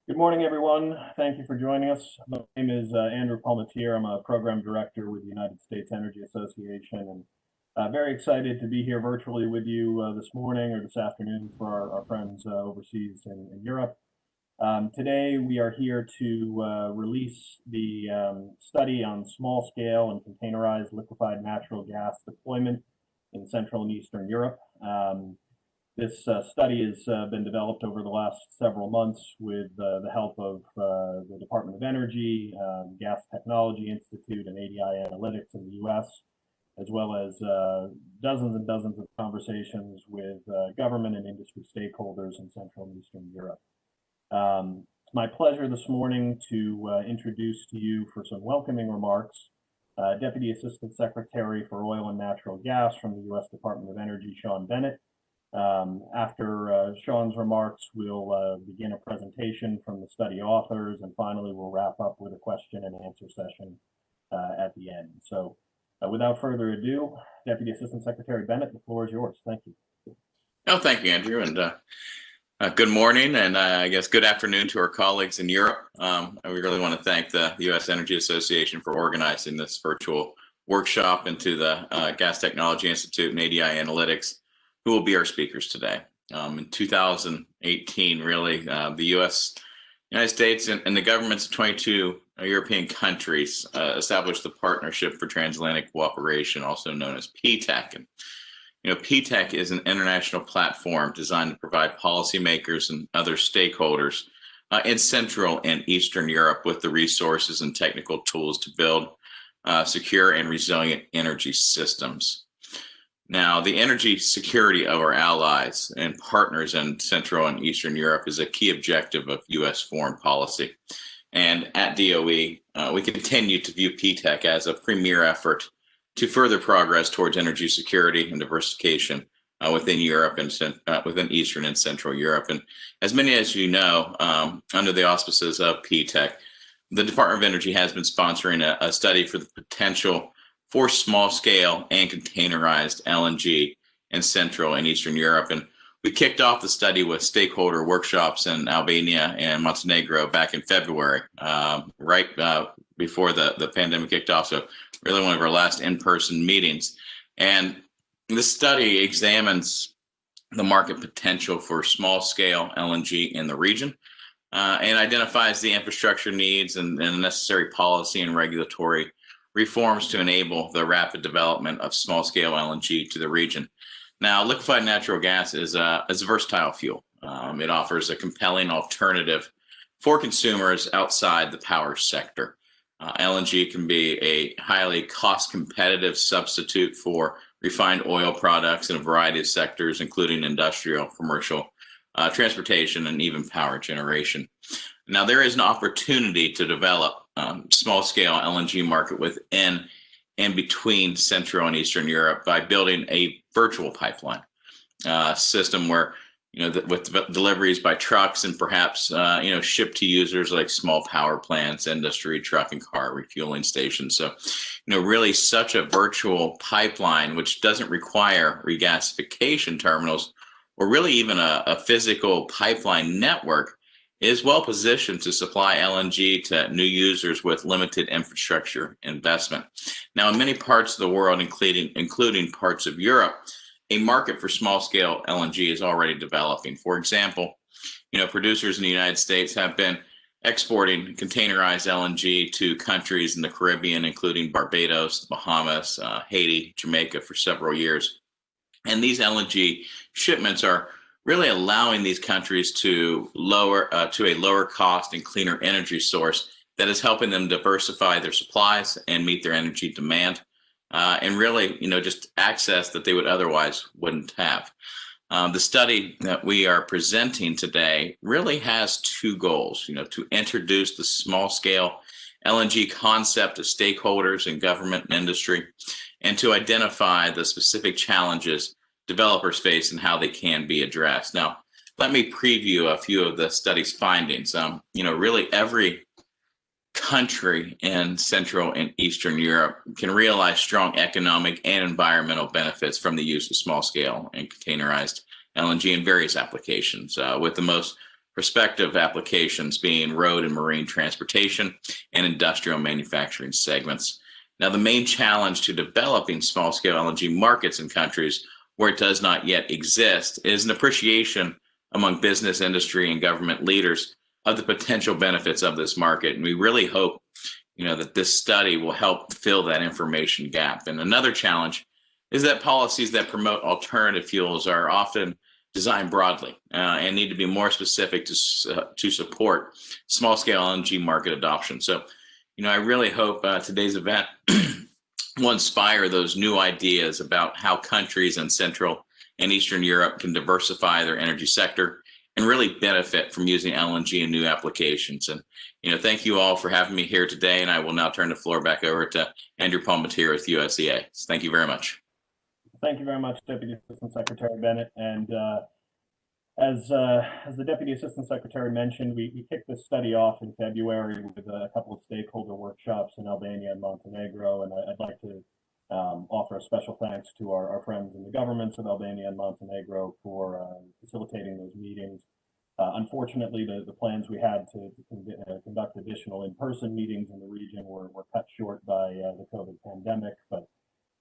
Good morning, everyone. Thank you for joining us. My name is Andrew Palmatier. I'm a program director with the United States Energy Association, and very excited to be here virtually with you this morning or this afternoon for our friends overseas in Europe. Today, we are here to release the study on small-scale and containerized liquefied natural gas deployment in Central and Eastern Europe. This study has been developed over the last several months with the help of the Department of Energy, Gas Technology Institute, and ADI Analytics in the US, as well as dozens and dozens of conversations with government and industry stakeholders in Central and Eastern Europe. It's my pleasure this morning to introduce to you for some welcoming remarks Deputy Assistant Secretary for Oil and Natural Gas from the US Department of Energy, Shawn Bennett. After Shawn's remarks, we'll begin a presentation from the study authors, and finally we'll wrap up with a question and answer session at the end. So without further ado, Deputy Assistant Secretary Bennett, the floor is yours. Thank you. Oh, thank you, Andrew, and good morning, and I guess good afternoon to our colleagues in Europe. We really want to thank the U.S. Energy Association for organizing this virtual workshop, and to the Gas Technology Institute and ADI Analytics, who will be our speakers today. In 2018, really, the United States and the governments of 22 European countries established the Partnership for Transatlantic Cooperation, also known as PTEC. And PTEC is an international platform designed to provide policymakers and other stakeholders in Central and Eastern Europe with the resources and technical tools to build secure and resilient energy systems. Now, the energy security of our allies and partners in Central and Eastern Europe is a key objective of U.S. foreign policy. And at DOE, we continue to view PTEC as a premier effort to further progress towards energy security and diversification within Europe and within Eastern and Central Europe. And as many as you know, under the auspices of PTEC, the Department of Energy has been sponsoring a study for the potential for small-scale and containerized LNG in Central and Eastern Europe. And we kicked off the study with stakeholder workshops in Albania and Montenegro back in February, right before the pandemic kicked off. So really one of our last in-person meetings. And this study examines the market potential for small-scale LNG in the region and identifies the infrastructure needs and the necessary policy and regulatory reforms to enable the rapid development of small-scale LNG to the region. Now, liquefied natural gas is a versatile fuel. It offers a compelling alternative for consumers outside the power sector. LNG can be a highly cost-competitive substitute for refined oil products in a variety of sectors, including industrial, commercial, transportation, and even power generation. Now, there is an opportunity to develop small-scale LNG market within and between Central and Eastern Europe by building a virtual pipeline system where, with deliveries by trucks and perhaps, shipped to users like small power plants, industry, truck and car refueling stations. So, really such a virtual pipeline, which doesn't require regasification terminals or really even a physical pipeline network, is well positioned to supply LNG to new users with limited infrastructure investment. Now, in many parts of the world, including parts of Europe, a market for small-scale LNG is already developing. For example, producers in the United States have been exporting containerized LNG to countries in the Caribbean, including Barbados, the Bahamas, Haiti, Jamaica, for several years. And these LNG shipments are really allowing these countries to a lower cost and cleaner energy source that is helping them diversify their supplies and meet their energy demand, and really, just access that they would otherwise wouldn't have. The study that we are presenting today really has two goals, to introduce the small-scale LNG concept to stakeholders in government and industry, and to identify the specific challenges developers face and how they can be addressed. Now, let me preview a few of the study's findings. Really every country in Central and Eastern Europe can realize strong economic and environmental benefits from the use of small-scale and containerized LNG in various applications, with the most prospective applications being road and marine transportation and industrial manufacturing segments. Now, the main challenge to developing small-scale LNG markets in countries where it does not yet exist is an appreciation among business, industry, and government leaders of the potential benefits of this market. And we really hope, that this study will help fill that information gap. And another challenge is that policies that promote alternative fuels are often designed broadly and need to be more specific to support small-scale LNG market adoption. So, I really hope today's event will inspire those new ideas about how countries in Central and Eastern Europe can diversify their energy sector and really benefit from using LNG in new applications. And, thank you all for having me here today. And I will now turn the floor back over to Andrew Palmatier with USEA. Thank you very much. Thank you very much, Deputy Assistant Secretary Bennett. And as the Deputy Assistant Secretary mentioned, we kicked this study off in February with a couple of stakeholder workshops in Albania and Montenegro. And I'd like to offer a special thanks to our friends in the governments of Albania and Montenegro for facilitating those meetings. Unfortunately, the plans we had to conduct additional in-person meetings in the region were cut short by the COVID pandemic, but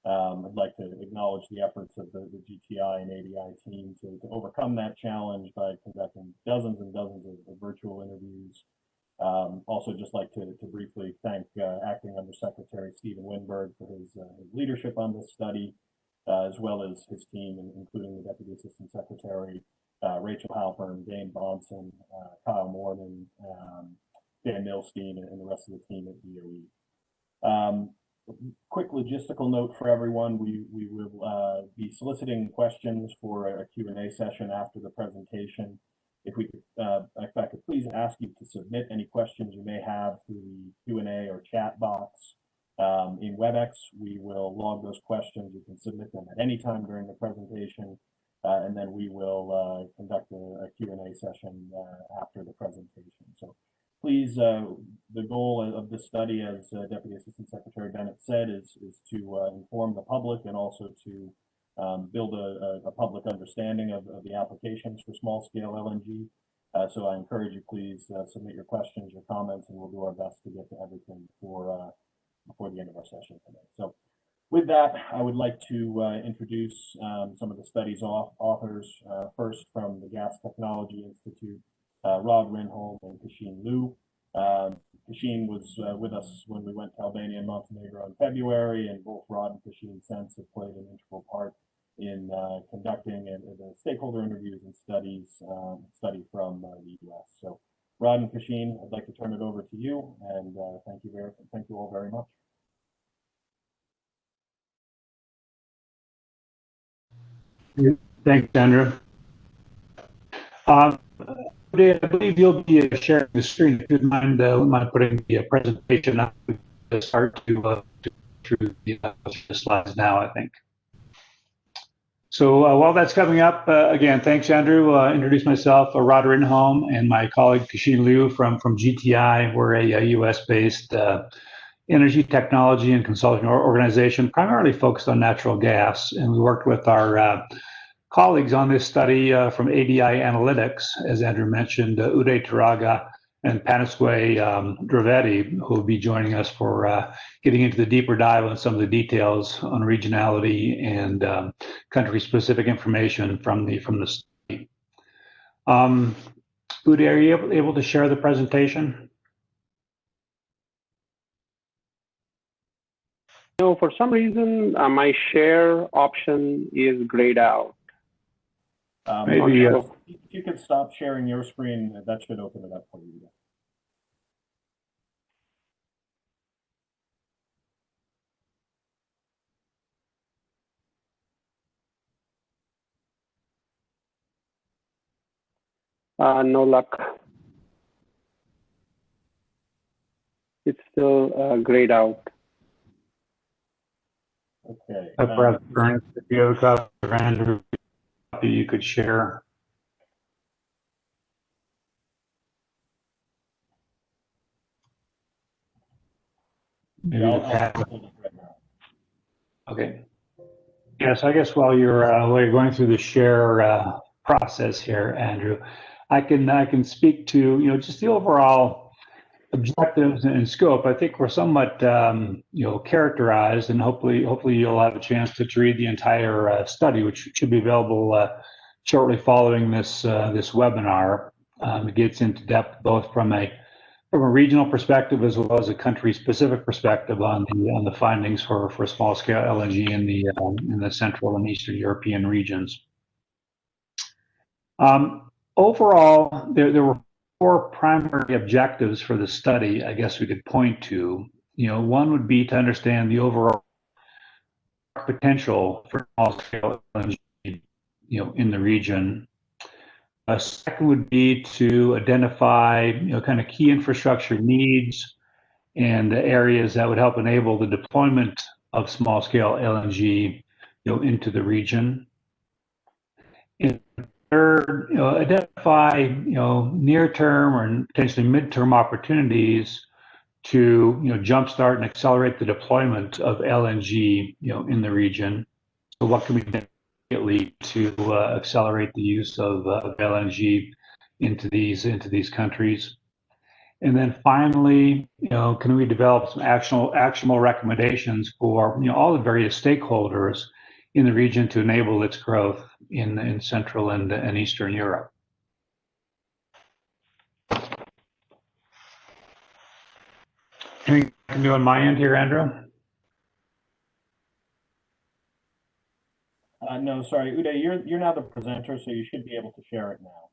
I'd like to acknowledge the efforts of the GTI and ADI team to overcome that challenge by conducting dozens and dozens of virtual interviews. Also, just like to briefly thank Acting Undersecretary Stephen Winberg for his leadership on this study, as well as his team, including the Deputy Assistant Secretary, Rachel Halpern, Dane Bonson, Kyle Morgan, Dan Milstein, and the rest of the team at DOE. Quick logistical note for everyone, we will be soliciting questions for a Q&A session after the presentation. If I could please ask you to submit any questions you may have through the Q&A or chat box in WebEx. We will log those questions. You can submit them at any time during the presentation, and then we will conduct a Q&A session after the presentation. So please, the goal of this study, as Deputy Assistant Secretary Bennett said, is to inform the public and also to build a public understanding of the applications for small-scale LNG. So I encourage you, please submit your questions, your comments, and we'll do our best to get to everything before the end of our session today. So with that, I would like to introduce some of the study's authors. First, from the Gas Technology Institute, Rod Rinholm and Kashin Liu. Kashin was with us when we went to Albania and Montenegro in February, and both Rod and Kashin since have played an integral part in conducting the stakeholder interviews and study from the U.S. So, Rod and Kashin, I'd like to turn it over to you, and thank you all very much. Thanks, Andrew. I believe you'll be sharing the screen. If you mind putting the presentation up, to start to through the slides now, I think. So while that's coming up, again, thanks, Andrew. Introduce myself, Rod Rinholm, and my colleague Kashin Liu from GTI. We're a U.S.-based energy technology and consulting organization, primarily focused on natural gas, and we worked with our colleagues on this study from ADI Analytics, as Andrew mentioned, Uday Taraga and Panisway Dravetti, who will be joining us for getting into the deeper dive on some of the details on regionality and country-specific information from the study. Uday, are you able to share the presentation? No, for some reason, my share option is grayed out. Maybe if you could stop sharing your screen, that should open it up for you. No luck. It's still grayed out. Okay. Perhaps, if you have a copy of Andrew, you could share. Maybe okay. Yes, I guess while you're going through the share process here, Andrew, I can speak to just the overall objectives and scope. I think we're somewhat characterized, and hopefully you'll have a chance to read the entire study, which should be available shortly following this webinar. It gets into depth both from a regional perspective as well as a country-specific perspective on the findings for small-scale LNG in the Central and Eastern European regions. Overall, there were 4 primary objectives for the study, I guess we could point to. One would be to understand the overall potential for small-scale LNG, in the region. A second would be to identify, kind of key infrastructure needs and the areas that would help enable the deployment of small-scale LNG, into the region. And third, identify, near-term or potentially mid-term opportunities to, jumpstart and accelerate the deployment of LNG, in the region. So what can we do to accelerate the use of LNG into these countries? And then finally, can we develop some actionable recommendations for all the various stakeholders in the region to enable its growth in Central and Eastern Europe? Anything I can do on my end here, Andrew? No, sorry, Uday, you're now the presenter, so you should be able to share it now.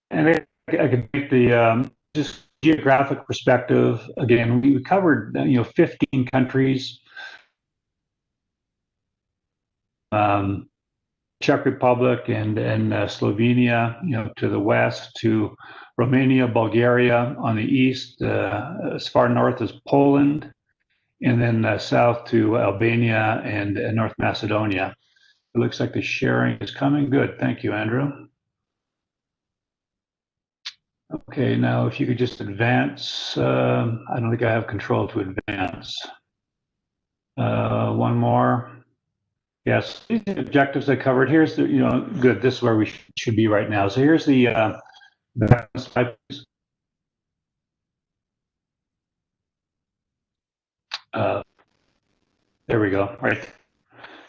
And I could take the just geographic perspective. Again, we covered 15 countries. Czech Republic and Slovenia, to the west, to Romania, Bulgaria on the east, as far north as Poland, and then south to Albania and North Macedonia. It looks like the sharing is coming. Good. Thank you, Andrew. Okay, now if you could just advance. I don't think I have control to advance. One more. Yes, these are the objectives I covered. Here's the, good. This is where we should be right now. So here's the slide. There we go. Right.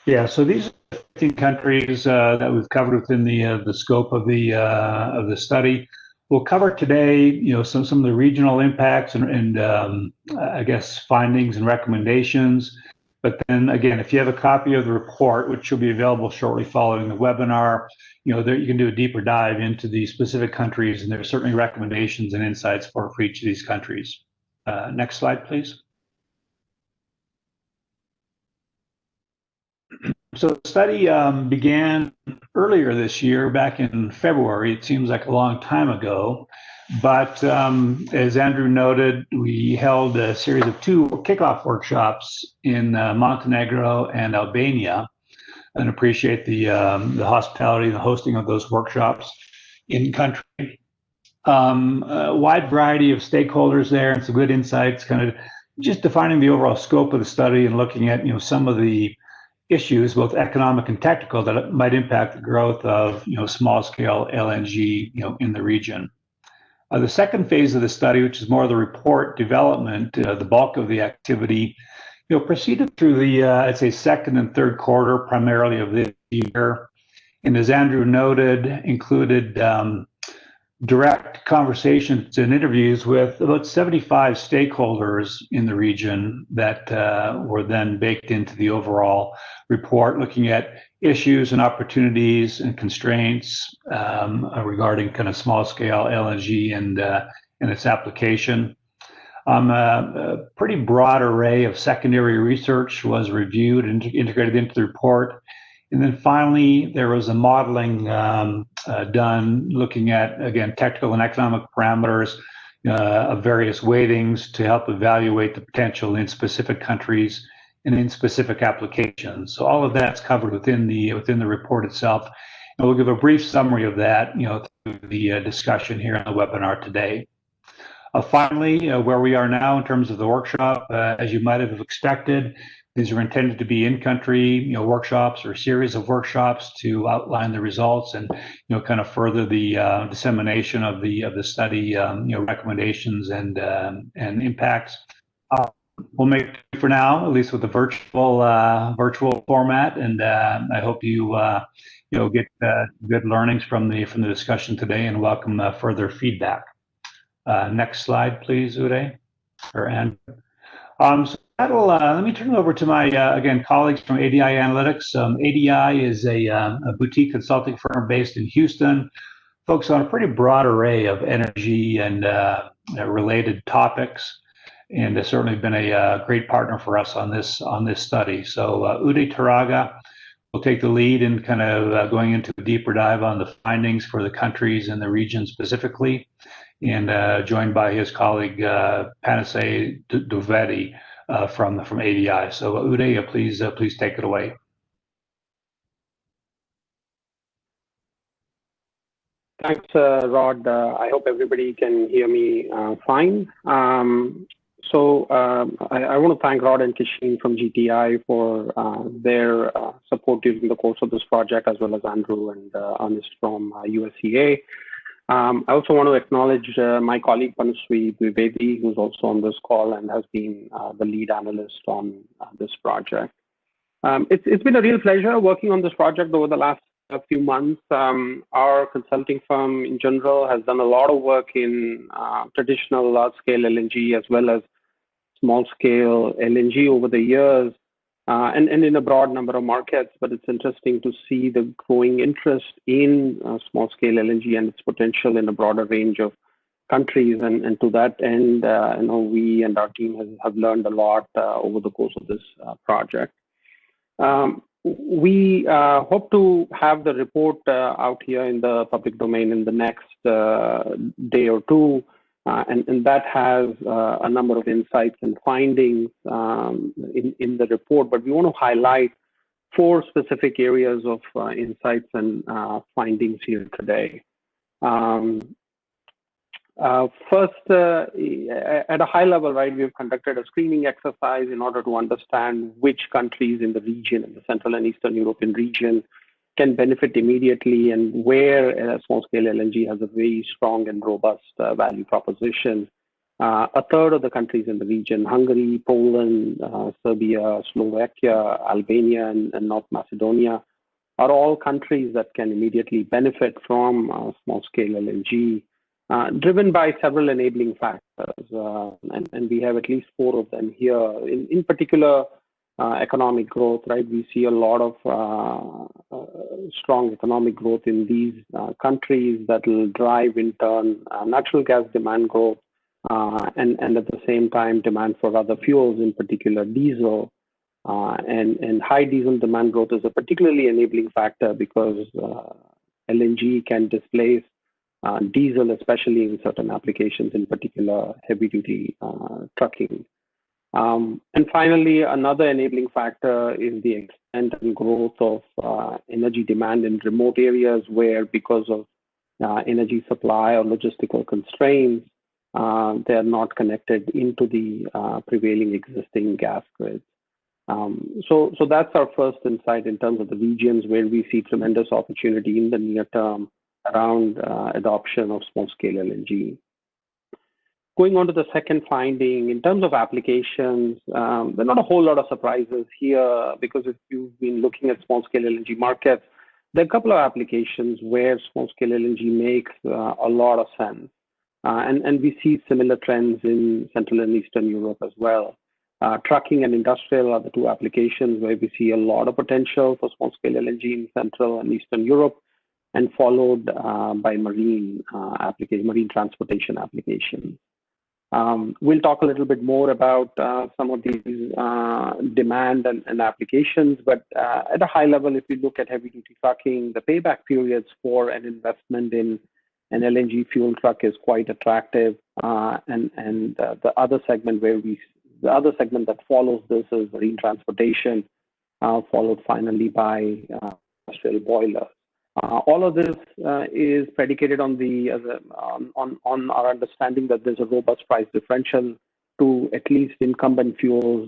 Yeah. So these are 15 countries that we've covered within the scope of the study. We'll cover today, some of the regional impacts and I guess findings and recommendations. But then again, if you have a copy of the report, which will be available shortly following the webinar, there you can do a deeper dive into the specific countries, and there are certainly recommendations and insights for each of these countries. Next slide, please. So the study began earlier this year, back in February. It seems like a long time ago. But as Andrew noted, we held a series of 2 kickoff workshops in Montenegro and Albania, and appreciate the hospitality and the hosting of those workshops in country. A wide variety of stakeholders there and some good insights, kind of just defining the overall scope of the study and looking at some of the issues, both economic and technical, that might impact the growth of small-scale LNG in the region. The second phase of the study, which is more of the report development, the bulk of the activity, proceeded through the I'd say second and third quarter primarily of this year, and as Andrew noted, included direct conversations and interviews with about 75 stakeholders in the region that were then baked into the overall report, looking at issues and opportunities and constraints regarding kind of small-scale LNG and its application. A pretty broad array of secondary research was reviewed and integrated into the report, And then finally, there was a modeling done looking at, again, technical and economic parameters of various weightings to help evaluate the potential in specific countries and in specific applications. So all of that's covered within the report itself. And we'll give a brief summary of that, through the discussion here on the webinar today. Finally, where we are now in terms of the workshop, as you might have expected, these are intended to be in-country, workshops or series of workshops to outline the results and, kind of further the dissemination of the study, recommendations and impacts. We'll make it for now, at least with the virtual format, and I hope you get good learnings from the discussion today, and welcome further feedback. Next slide, please, Uday or Andrew. So that'll let me turn it over to my again colleagues from ADI Analytics. ADI is a boutique consulting firm based in Houston, focused on a pretty broad array of energy and related topics, and has certainly been a great partner for us on this study. So Uday Taraga will take the lead in kind of going into a deeper dive on the findings for the countries and the region specifically, and joined by his colleague Panasay Duvedi from ADI. So Uday, please take it away. Thanks, Rod. I hope everybody can hear me fine. So I want to thank Rod and Kishin from GTI for their support during the course of this project, as well as Andrew and Ernest from USCA. I also want to acknowledge my colleague Panasay Duvedi, who's also on this call and has been the lead analyst on this project. It's been a real pleasure working on this project over the last few months. Our consulting firm in general has done a lot of work in traditional large-scale LNG as well as small-scale LNG over the years, and in a broad number of markets. But it's interesting to see the growing interest in small-scale LNG and its potential in a broader range of countries. And to that end, we and our team have learned a lot over the course of this project. We hope to have the report out here in the public domain in the next day or two. And that has a number of insights and findings in the report, but we want to highlight 4 specific areas of insights and findings here today. First, at a high level, right, we've conducted a screening exercise in order to understand which countries in the region, in the Central and Eastern European region, can benefit immediately, and where small-scale LNG has a very strong and robust value proposition. A third of the countries in the region, Hungary, Poland, Serbia, Slovakia, Albania, and North Macedonia, are all countries that can immediately benefit from small-scale LNG, driven by several enabling factors. And we have at least 4 of them here. In particular, economic growth, right? We see a lot of strong economic growth in these countries that will drive, in turn, natural gas demand growth, and at the same time, demand for other fuels, in particular diesel. And high diesel demand growth is a particularly enabling factor because LNG can displace diesel, especially in certain applications, in particular heavy-duty trucking. And finally, another enabling factor is the extent and growth of energy demand in remote areas where, because of energy supply or logistical constraints, they are not connected into the prevailing existing gas grids. So that's our first insight in terms of the regions where we see tremendous opportunity in the near term around adoption of small-scale LNG. Going on to the second finding, in terms of applications, there are not a whole lot of surprises here, because if you've been looking at small-scale LNG markets, there are a couple of applications where small-scale LNG makes a lot of sense. And we see similar trends in Central and Eastern Europe as well. Trucking and industrial are the 2 applications where we see a lot of potential for small-scale LNG in Central and Eastern Europe, and followed by marine transportation applications. We'll talk a little bit more about some of these demand and applications, but at a high level, if you look at heavy-duty trucking, the payback periods for an investment in an LNG fuel truck is quite attractive, and the other segment that follows this is marine transportation, followed finally by industrial boilers. All of this is predicated on our understanding that there's a robust price differential to at least incumbent fuels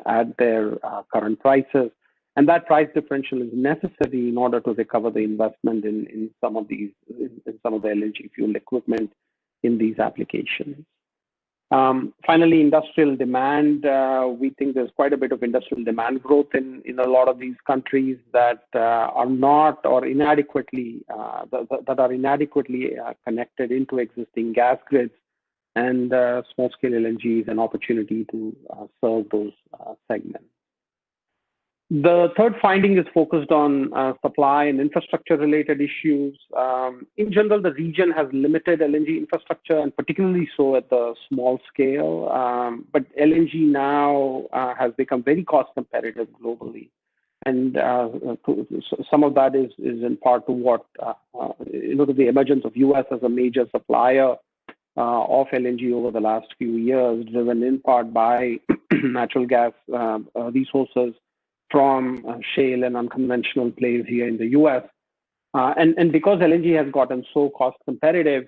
at their current prices, and that price differential is necessary in order to recover the investment in some of the LNG fuel equipment in these applications. Finally, industrial demand. We think there's quite a bit of industrial demand growth in a lot of these countries that are not or inadequately connected into existing gas grids, and small-scale LNG is an opportunity to serve those segments. The third finding is focused on supply and infrastructure-related issues. In general, the region has limited LNG infrastructure, and particularly so at the small scale. But LNG now has become very cost-competitive globally, and some of that is in part to what to the emergence of U.S. as a major supplier of LNG over the last few years, driven in part by natural gas resources from shale and unconventional plays here in the U.S. And because LNG has gotten so cost competitive,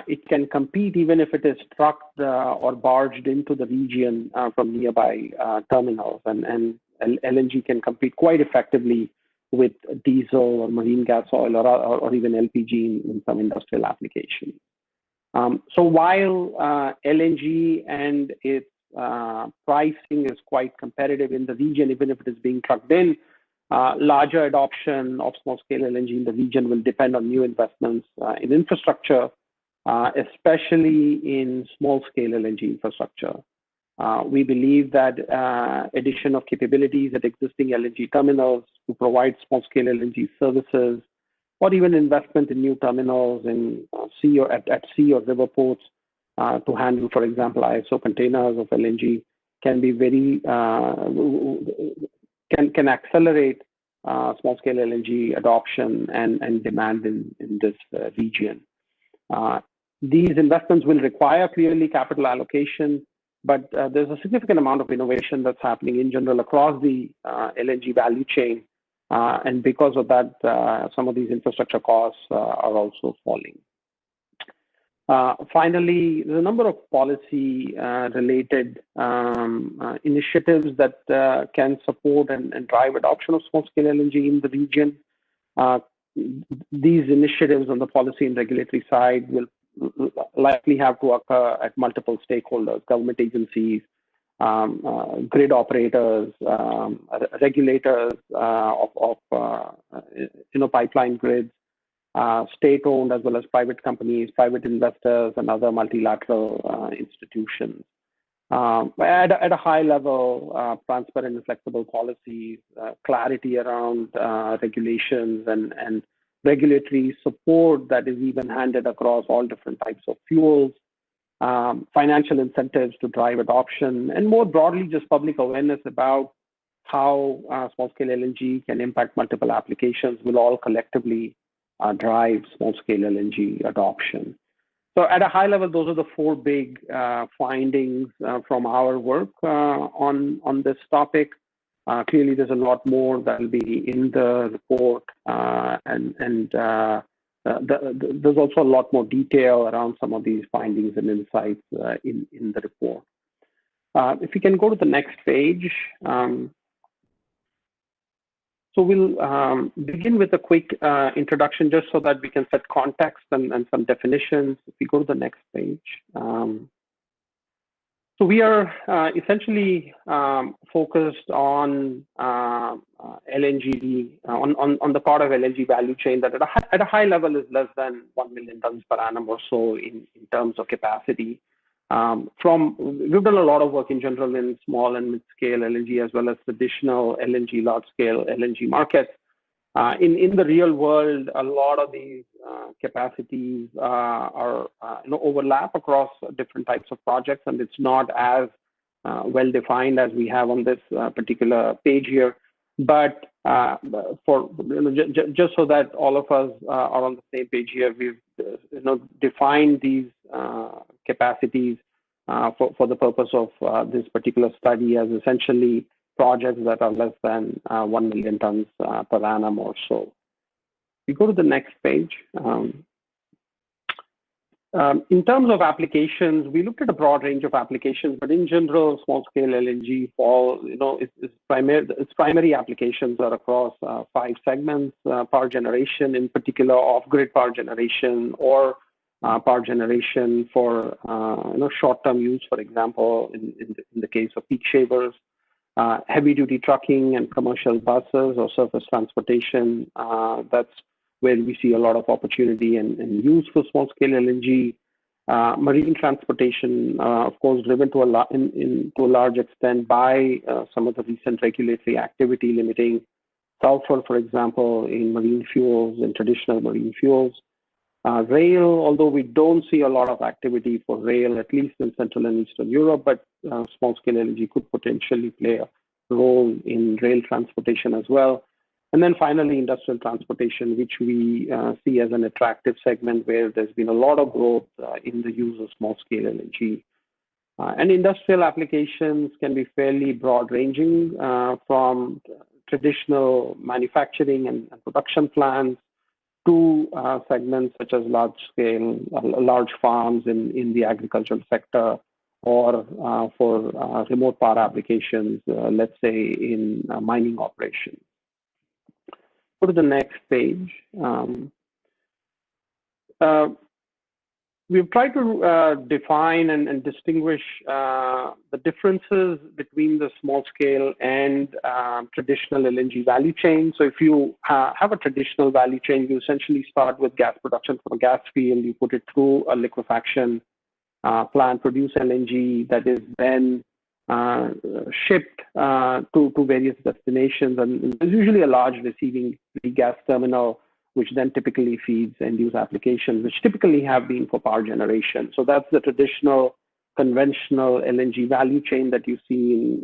it can compete even if it is trucked or barged into the region from nearby terminals. And LNG can compete quite effectively with diesel or marine gas oil or even LPG in some industrial applications. So while LNG and its pricing is quite competitive in the region, even if it is being trucked in, larger adoption of small-scale LNG in the region will depend on new investments in infrastructure, especially in small-scale LNG infrastructure. We believe that addition of capabilities at existing LNG terminals to provide small-scale LNG services, or even investment in new terminals in sea or at sea or river ports to handle, for example, ISO containers of LNG, can be very can accelerate small-scale LNG adoption and demand in this region. These investments will require clearly capital allocation, but there's a significant amount of innovation that's happening in general across the LNG value chain, and because of that, some of these infrastructure costs are also falling. Finally, there's a number of policy-related initiatives that can support and drive adoption of small-scale LNG in the region. These initiatives on the policy and regulatory side will likely have to occur at multiple stakeholders, government agencies, grid operators, regulators of pipeline grids, state-owned as well as private companies, private investors, and other multilateral institutions. At a high level, transparent and flexible policies, clarity around regulations, and regulatory support that is even-handed across all different types of fuels, financial incentives to drive adoption, and more broadly, just public awareness about how small-scale LNG can impact multiple applications will all collectively drive small-scale LNG adoption. So at a high level, those are the four big findings from our work on this topic. Clearly, there's a lot more that will be in the report, and there's also a lot more detail around some of these findings and insights in the report. If you can go to the next page. So we'll begin with a quick introduction just so that we can set context and some definitions. If you go to the next page. So we are essentially focused on LNG, on the part of LNG value chain that at a high level is less than 1 million tons per annum or so in terms of capacity. We've done a lot of work in general in small and mid-scale LNG as well as traditional LNG, large-scale LNG markets. In the real world, a lot of these capacities are overlap across different types of projects, and it's not as well defined as we have on this particular page here. But for just so that all of us are on the same page here, we've defined these capacities for the purpose of this particular study as essentially projects that are less than 1 million tons per annum or so. We go to the next page. In terms of applications, we looked at a broad range of applications, but in general, small-scale LNG its primary applications are across 5 segments: power generation, in particular off-grid power generation, or power generation for short-term use, for example, in the case of peak shavers, heavy-duty trucking and commercial buses or surface transportation. That's where we see a lot of opportunity and use for small-scale LNG. Marine transportation, of course, driven to a large extent by some of the recent regulatory activity limiting sulfur, for example, in marine fuels and traditional marine fuels. Rail, although we don't see a lot of activity for rail, at least in Central and Eastern Europe, but small-scale LNG could potentially play a role in rail transportation as well. And then finally, industrial transportation, which we see as an attractive segment where there's been a lot of growth in the use of small-scale LNG. And industrial applications can be fairly broad-ranging from traditional manufacturing and production plants to segments such as large farms in the agricultural sector, or for remote power applications, let's say in mining operations. Go to the next page. We've tried to define and distinguish the differences between the small scale and traditional LNG value chain. So if you have a traditional value chain, you essentially start with gas production from a gas field, you put it through a liquefaction plant, produce LNG that is then shipped to various destinations. And there's usually a large receiving gas terminal, which then typically feeds end-use applications, which typically have been for power generation. So that's the traditional, conventional LNG value chain that you see in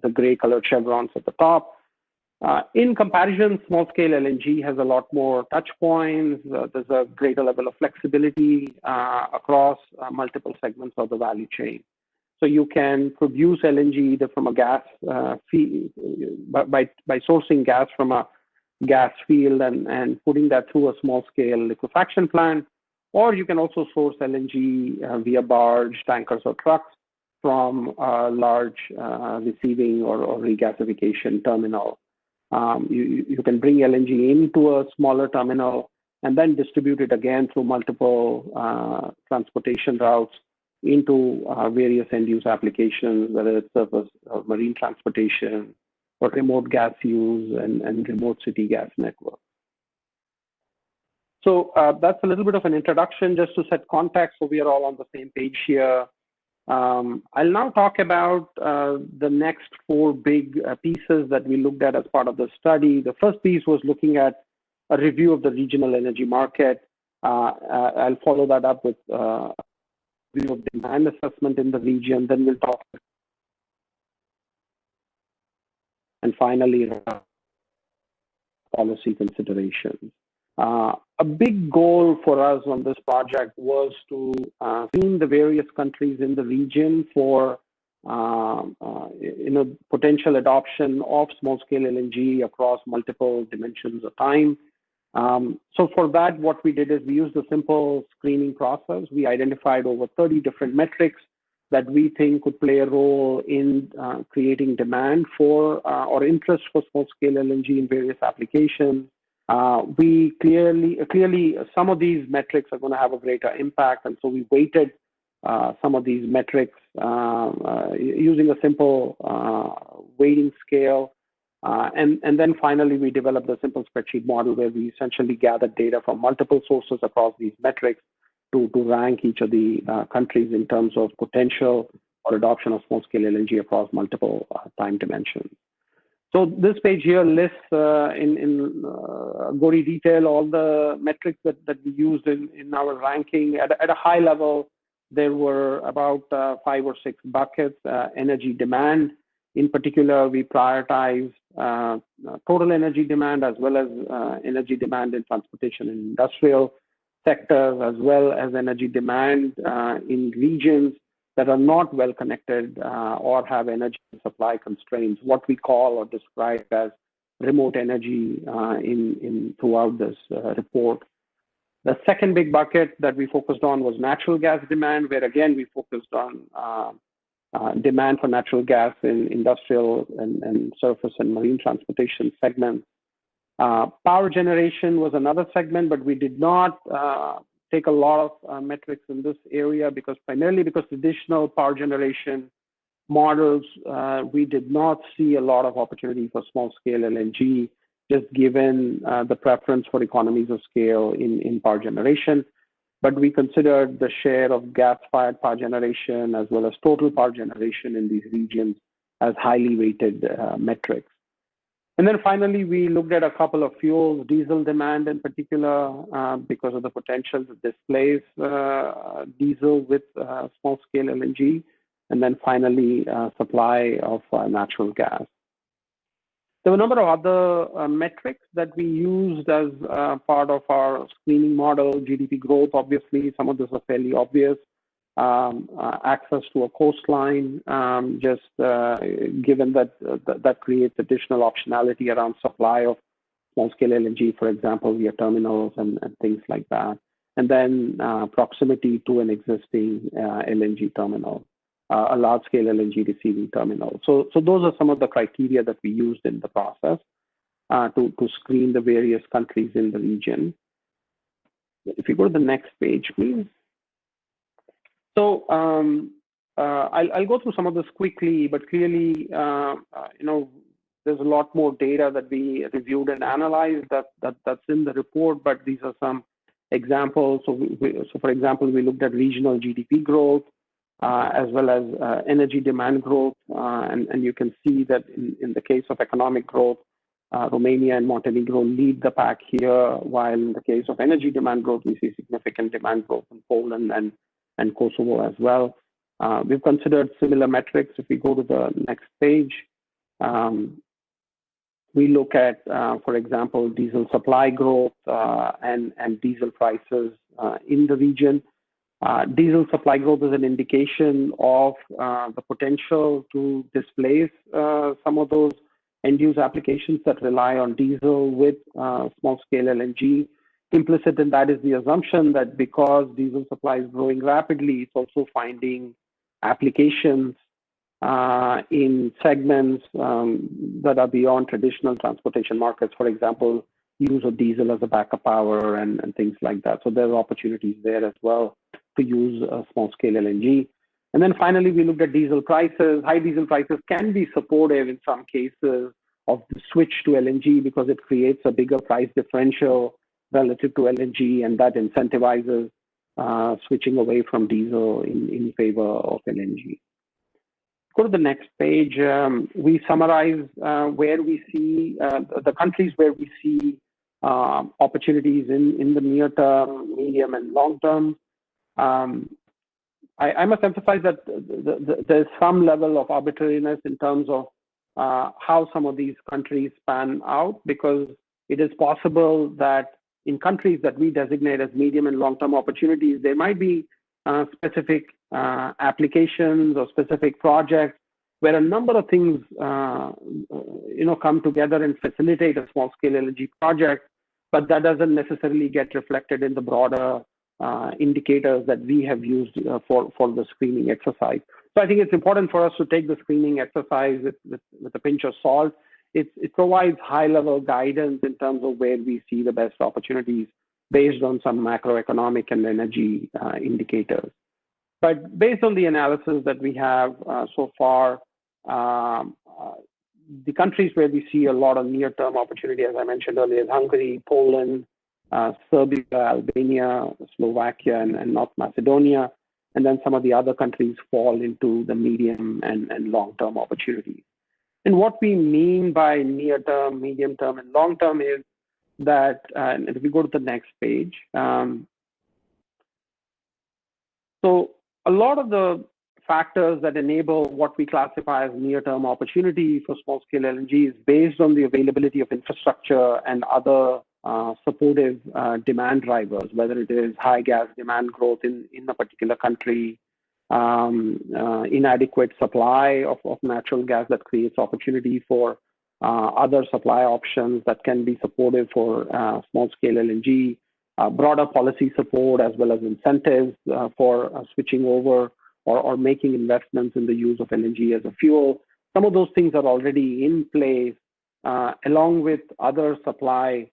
the gray-colored chevrons at the top. In comparison, small-scale LNG has a lot more touch points. There's a greater level of flexibility across multiple segments of the value chain. So you can produce LNG either from a gas field, by sourcing gas from a gas field and putting that through a small-scale liquefaction plant, or you can also source LNG via barge, tankers, or trucks from a large receiving or regasification terminal. You can bring LNG into a smaller terminal and then distribute it again through multiple transportation routes into various end-use applications, whether it's surface or marine transportation, or remote gas use and remote city gas networks. So that's a little bit of an introduction just to set context so we are all on the same page here. I'll now talk about the next 4 big pieces that we looked at as part of the study. The first piece was looking at a review of the regional energy market. I'll follow that up with a review of demand assessment in the region. Then we'll talk. And finally, policy considerations. A big goal for us on this project was to screen the various countries in the region for potential adoption of small-scale LNG across multiple dimensions of time. So for that, what we did is we used a simple screening process. We identified over 30 different metrics that we think could play a role in creating demand for or interest for small-scale LNG in various applications. We clearly, some of these metrics are going to have a greater impact, and so we weighted some of these metrics using a simple weighting scale. And then finally, we developed a simple spreadsheet model where we essentially gathered data from multiple sources across these metrics to rank each of the countries in terms of potential or adoption of small-scale LNG across multiple time dimensions. So this page here lists in gory detail all the metrics that we used in our ranking. At a high level, there were about 5 or 6 buckets. Energy demand, in particular, we prioritized total energy demand as well as energy demand in transportation and industrial sectors, as well as energy demand in regions that are not well connected or have energy supply constraints, what we call or describe as remote energy throughout this report. The second big bucket that we focused on was natural gas demand, where again we focused on demand for natural gas in industrial and surface and marine transportation segments. Power generation was another segment, but we did not take a lot of metrics in this area primarily because traditional power generation models, we did not see a lot of opportunity for small scale LNG, just given the preference for economies of scale in power generation. But we considered the share of gas-fired power generation as well as total power generation in these regions as highly weighted metrics. And then finally, we looked at a couple of fuels, diesel demand in particular, because of the potential to displace diesel with small-scale LNG, and then finally, supply of natural gas. There were a number of other metrics that we used as part of our screening model. GDP growth, obviously, some of those are fairly obvious. Access to a coastline, just given that creates additional optionality around supply of small-scale LNG, for example, via terminals and things like that. And then proximity to an existing LNG terminal, a large-scale LNG receiving terminal. So those are some of the criteria that we used in the process to screen the various countries in the region. If you go to the next page, please. So I'll go through some of this quickly, but clearly, there's a lot more data that we reviewed and analyzed that's in the report, but these are some examples. So for example, we looked at regional GDP growth as well as energy demand growth, and you can see that in the case of economic growth, Romania and Montenegro lead the pack here, while in the case of energy demand growth, we see significant demand growth in Poland and Kosovo as well. We've considered similar metrics. If we go to the next page, we look at, for example, diesel supply growth and diesel prices in the region. Diesel supply growth is an indication of the potential to displace some of those end-use applications that rely on diesel with small-scale LNG. Implicit in that is the assumption that because diesel supply is growing rapidly, it's also finding applications in segments that are beyond traditional transportation markets. For example, use of diesel as a backup power and things like that. So there are opportunities there as well to use small-scale LNG. And then finally, we looked at diesel prices. High diesel prices can be supportive in some cases of the switch to LNG because it creates a bigger price differential relative to LNG, and that incentivizes switching away from diesel in favor of LNG. Go to the next page. We summarize where we see the countries where we see opportunities in the near term, medium, and long term. I must emphasize that there's some level of arbitrariness in terms of how some of these countries pan out, because it is possible that in countries that we designate as medium and long-term opportunities, there might be specific applications or specific projects where a number of things come together and facilitate a small-scale LNG project, but that doesn't necessarily get reflected in the broader indicators that we have used for the screening exercise. So I think it's important for us to take the screening exercise with a pinch of salt. It provides high-level guidance in terms of where we see the best opportunities based on some macroeconomic and energy indicators. But based on the analysis that we have so far, the countries where we see a lot of near-term opportunity, as I mentioned earlier, is Hungary, Poland, Serbia, Albania, Slovakia, and North Macedonia. And then some of the other countries fall into the medium and long-term opportunities. And what we mean by near term, medium term, and long term is that, and if we go to the next page, so a lot of the factors that enable what we classify as near-term opportunity for small-scale LNG is based on the availability of infrastructure and other supportive demand drivers, whether it is high gas demand growth in a particular country, inadequate supply of natural gas that creates opportunity for other supply options that can be supportive for small-scale LNG, broader policy support as well as incentives for switching over or making investments in the use of LNG as a fuel. Some of those things are already in place, along with other supply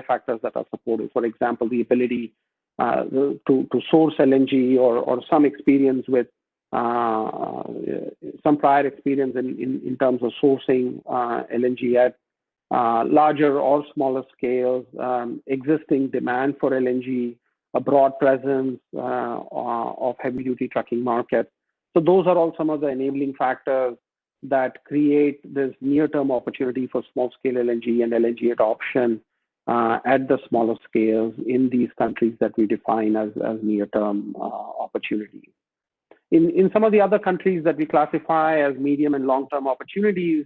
factors that are supportive. For example, the ability to source LNG or some experience with some prior experience in terms of sourcing LNG at larger or smaller scales, existing demand for LNG, a broad presence of heavy-duty trucking market. So those are all some of the enabling factors that create this near-term opportunity for small-scale LNG and LNG adoption at the smaller scales in these countries that we define as near-term opportunities. In some of the other countries that we classify as medium and long-term opportunities,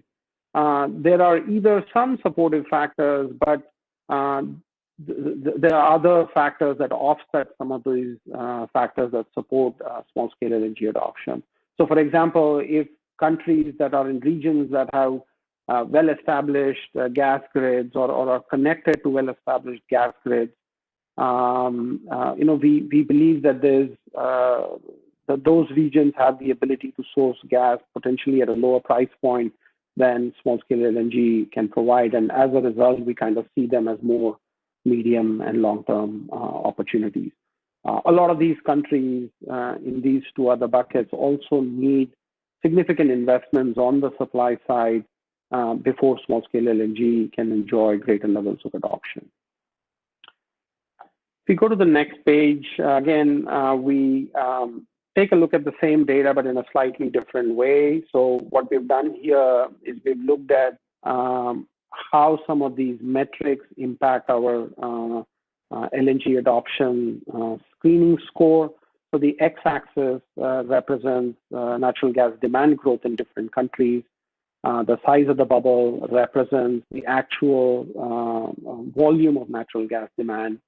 there are either some supportive factors, but there are other factors that offset some of these factors that support small-scale LNG adoption. So, for example, if countries that are in regions that have well-established gas grids or are connected to well-established gas grids, we believe that that those regions have the ability to source gas potentially at a lower price point than small-scale LNG can provide, and as a result, we kind of see them as more medium and long-term opportunities. A lot of these countries in these two other buckets also need significant investments on the supply side before small-scale LNG can enjoy greater levels of adoption. If we go to the next page, again, we take a look at the same data, but in a slightly different way. So what we've done here is we've looked at how some of these metrics impact our LNG adoption screening score. So the x-axis represents natural gas demand growth in different countries. The size of the bubble represents the actual volume of natural gas demand.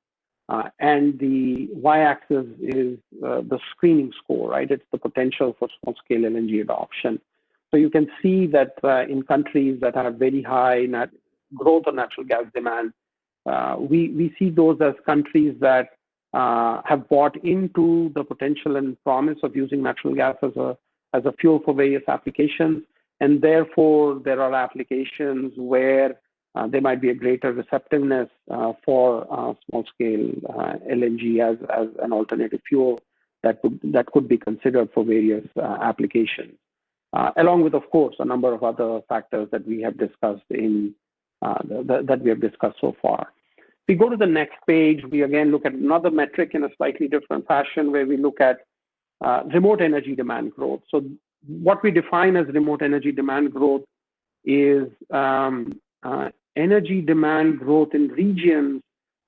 And the y-axis is the screening score, right? It's the potential for small-scale LNG adoption. So you can see that in countries that have very high growth of natural gas demand, we see those as countries that have bought into the potential and promise of using natural gas as a fuel for various applications. And therefore, there are applications where there might be a greater receptiveness for small-scale LNG as an alternative fuel that could be considered for various applications, along with, of course, a number of other factors that we have discussed so far. If we go to the next page, we again look at another metric in a slightly different fashion, where we look at remote energy demand growth. So what we define as remote energy demand growth is energy demand growth in regions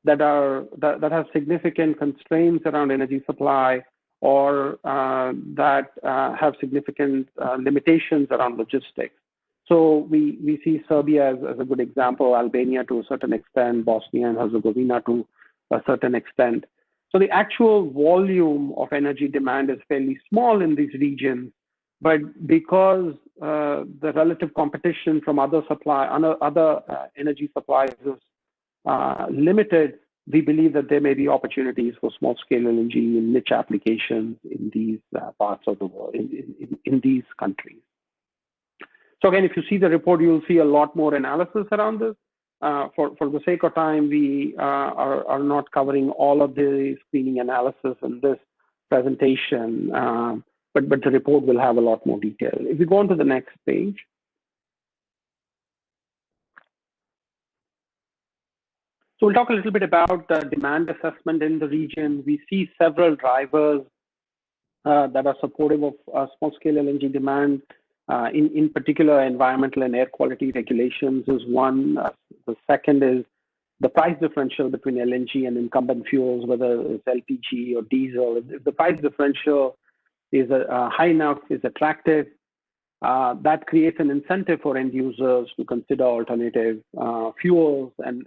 that have significant constraints around energy supply, or that have significant limitations around logistics. So we see Serbia as a good example, Albania to a certain extent, Bosnia and Herzegovina to a certain extent. So the actual volume of energy demand is fairly small in these regions, but because the relative competition from other energy suppliers is limited, we believe that there may be opportunities for small-scale LNG in niche applications in these parts of the world, in these countries. So again, if you see the report, you'll see a lot more analysis around this. For the sake of time, we are not covering all of the screening analysis in this presentation, but the report will have a lot more detail. If we go on to the next page. So we'll talk a little bit about demand assessment in the region. We see several drivers that are supportive of small-scale LNG demand. In particular, environmental and air quality regulations is one. The second is the price differential between LNG and incumbent fuels, whether it's LPG or diesel. If the price differential is high enough, is attractive, that creates an incentive for end users to consider alternative fuels and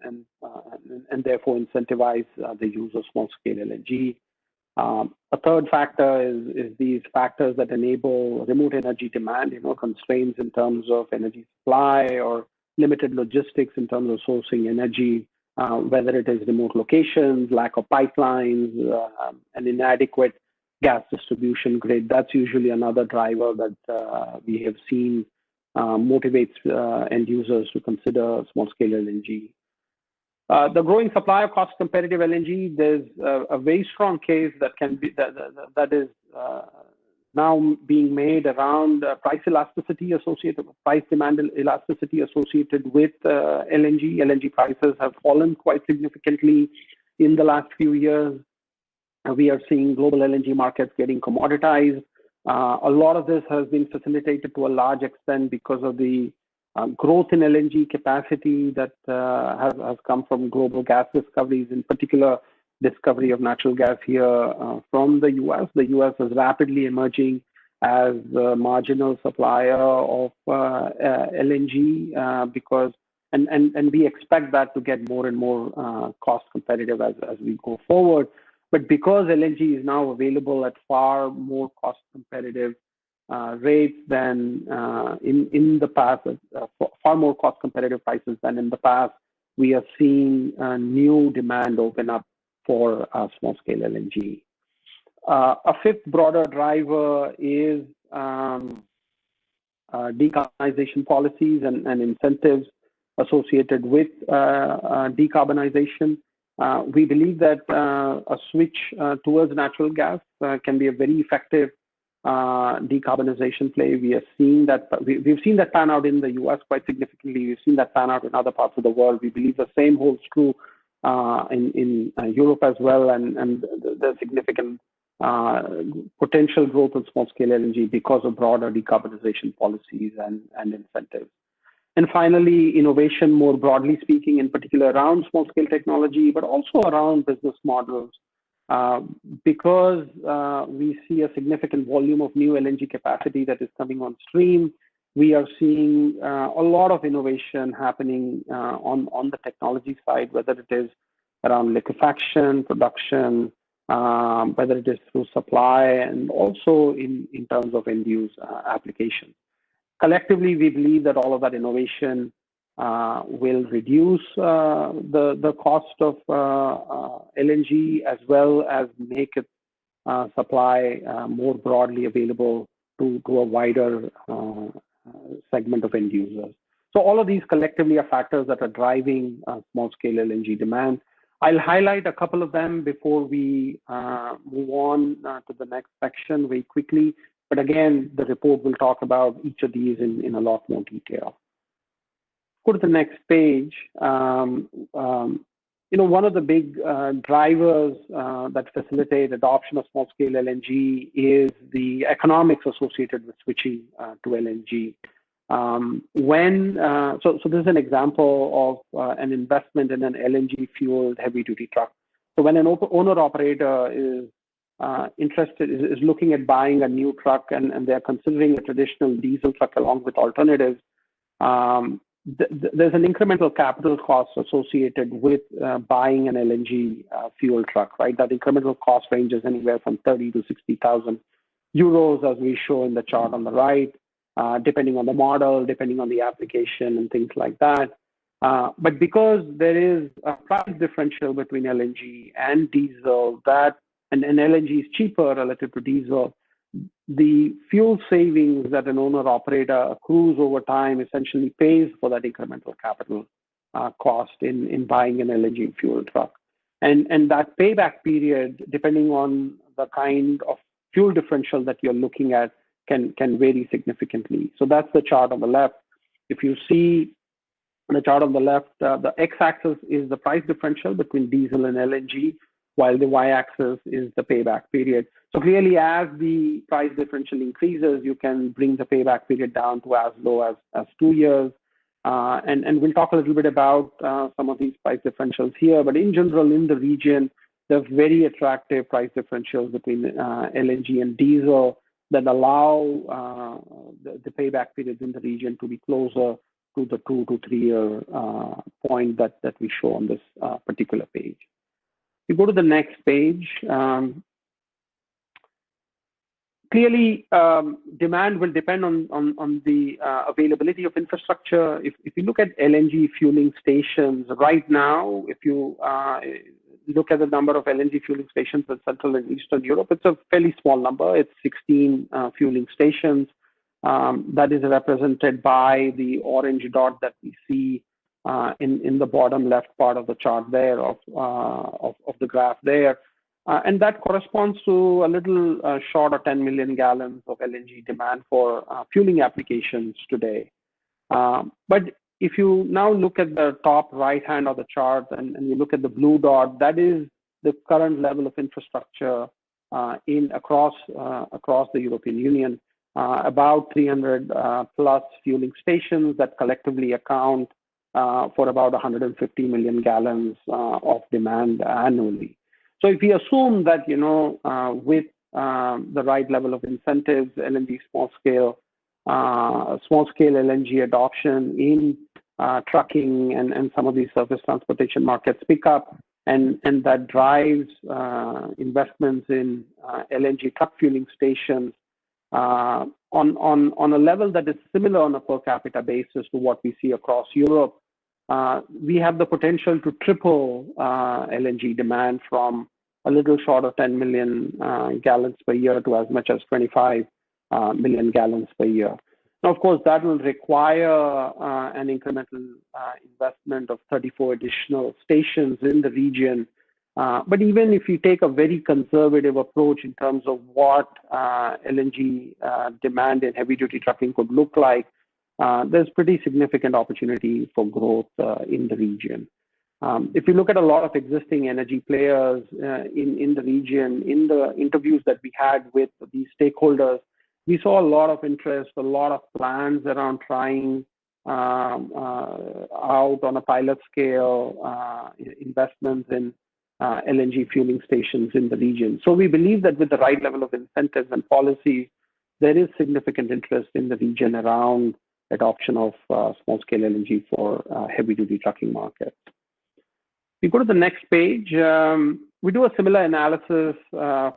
therefore incentivize the use of small-scale LNG. A third factor is these factors that enable remote energy demand, constraints in terms of energy supply or limited logistics in terms of sourcing energy, whether it is remote locations, lack of pipelines, an inadequate gas distribution grid. That's usually another driver that we have seen motivates end users to consider small-scale LNG. The growing supply of cost-competitive LNG, there's a very strong case that can be that is now being made around price elasticity associated with price demand elasticity associated with LNG. LNG prices have fallen quite significantly in the last few years. We are seeing global LNG markets getting commoditized. A lot of this has been facilitated to a large extent because of the growth in LNG capacity that has come from global gas discoveries, in particular discovery of natural gas here from the U.S. The U.S. is rapidly emerging as the marginal supplier of LNG because, and we expect that to get more and more cost competitive as we go forward. But because LNG is now available at far more cost competitive rates than in the past, far more cost competitive prices than in the past, we are seeing new demand open up for small scale LNG. A fifth broader driver is decarbonization policies and incentives associated with decarbonization. We believe that a switch towards natural gas can be a very effective decarbonization play. We are seeing that we've seen that pan out in the U.S. quite significantly. We've seen that pan out in other parts of the world. We believe the same holds true in Europe as well, and the significant potential growth of small-scale LNG because of broader decarbonization policies and incentives. And finally, innovation more broadly speaking, in particular around small-scale technology, but also around business models. Because we see a significant volume of new LNG capacity that is coming on stream, we are seeing a lot of innovation happening on the technology side, whether it is around liquefaction, production, whether it is through supply, and also in terms of end-use application. Collectively, we believe that all of that innovation will reduce the cost of LNG as well as make its supply more broadly available to a wider segment of end users. So all of these collectively are factors that are driving small-scale LNG demand. I'll highlight a couple of them before we move on to the next section very quickly. But again, the report will talk about each of these in a lot more detail. Go to the next page. One of the big drivers that facilitate adoption of small-scale LNG is the economics associated with switching to LNG. So this is an example of an investment in an LNG-fueled heavy-duty truck. So when an owner-operator is interested, is looking at buying a new truck and they're considering a traditional diesel truck along with alternatives, there's an incremental capital cost associated with buying an LNG fuel truck, right? That incremental cost ranges anywhere from 30 to 60,000 euros, as we show in the chart on the right, depending on the model, depending on the application, and things like that. But because there is a price differential between LNG and diesel, and LNG is cheaper relative to diesel, the fuel savings that an owner-operator accrues over time essentially pays for that incremental capital cost in buying an LNG fuel truck. And that payback period, depending on the kind of fuel differential that you're looking at, can vary significantly. So that's the chart on the left. If you see the chart on the left, the x-axis is the price differential between diesel and LNG. while the y-axis is the payback period. So clearly, as the price differential increases, you can bring the payback period down to as low as 2 years. And we'll talk a little bit about some of these price differentials here. But in general, in the region, there's very attractive price differentials between LNG and diesel that allow the payback periods in the region to be closer to the 2 to 3 year point that we show on this particular page. If you go to the next page, clearly, demand will depend on the availability of infrastructure. If you look at LNG fueling stations right now, if you look at the number of LNG fueling stations in Central and Eastern Europe, it's a fairly small number. It's 16 fueling stations. That is represented by the orange dot that we see in the bottom left part of the chart there of the graph there. And that corresponds to a little short of 10 million gallons of LNG demand for fueling applications today. But if you now look at the top right hand of the chart and you look at the blue dot, that is the current level of infrastructure across the European Union. About 300 plus fueling stations that collectively account for about 150 million gallons of demand annually. So if we assume that, with the right level of incentives, LNG small scale LNG adoption in trucking and some of these surface transportation markets pick up, and that drives investments in LNG truck fueling stations on a level that is similar on a per capita basis to what we see across Europe, we have the potential to triple LNG demand from a little short of 10 million gallons per year to as much as 25 million gallons per year. Now, of course, that will require an incremental investment of 34 additional stations in the region. But even if you take a very conservative approach in terms of what LNG demand in heavy-duty trucking could look like, there's pretty significant opportunity for growth in the region. If you look at a lot of existing energy players in the region, in the interviews that we had with these stakeholders, we saw a lot of interest, a lot of plans around trying out on a pilot scale investments in LNG fueling stations in the region. So we believe that with the right level of incentives and policies, there is significant interest in the region around adoption of small-scale LNG for heavy-duty trucking markets. If you go to the next page, we do a similar analysis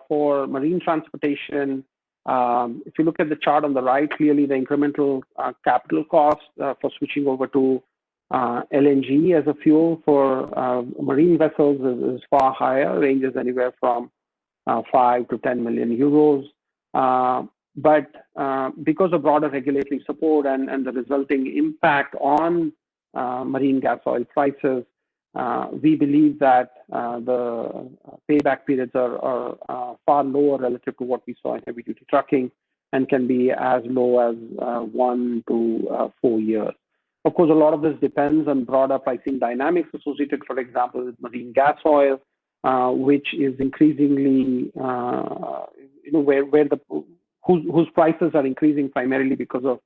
for marine transportation. If you look at the chart on the right, clearly the incremental capital cost for switching over to LNG as a fuel for marine vessels is far higher, ranges anywhere from 5 to 10 million euros. But because of broader regulatory support and the resulting impact on marine gas oil prices, we believe that the payback periods are far lower relative to what we saw in heavy-duty trucking and can be as low as 1 to 4 years. Of course, a lot of this depends on broader pricing dynamics associated, for example, with marine gas oil, which is increasingly, whose prices are increasing primarily because of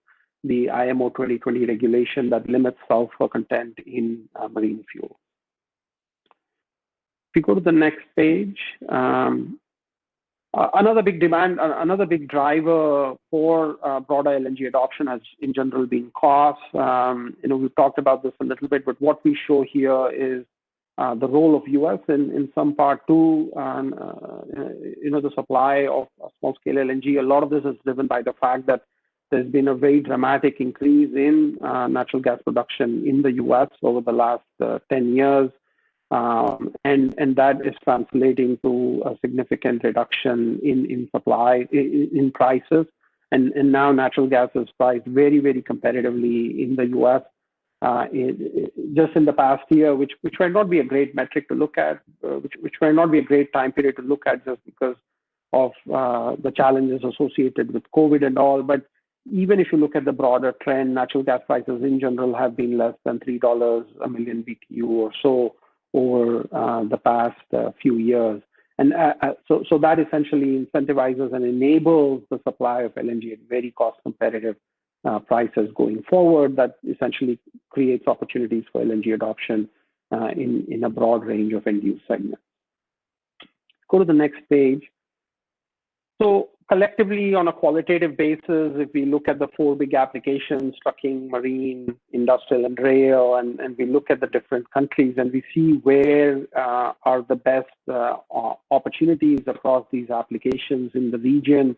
the IMO 2020 regulation that limits sulfur content in marine fuel. If you go to the next page, another big driver for broader LNG adoption has in general been cost. We've talked about this a little bit, but what we show here is the role of US in some part to the supply of small-scale LNG. A lot of this is driven by the fact that there's been a very dramatic increase in natural gas production in the US over the last 10 years. And that is translating to a significant reduction in supply, in prices. And now natural gas is priced very, very competitively in the US. Just in the past year, which might not be a great metric to look at, which might not be a great time period to look at just because of the challenges associated with COVID and all. But even if you look at the broader trend, natural gas prices in general have been less than $3 a million BTU or so over the past few years. And so that essentially incentivizes and enables the supply of LNG at very cost competitive prices going forward. That essentially creates opportunities for LNG adoption in a broad range of end-use segments. Go to the next page. So collectively, on a qualitative basis, if we look at the four big applications, trucking, marine, industrial, and rail, and we look at the different countries, and we see where are the best opportunities across these applications in the region,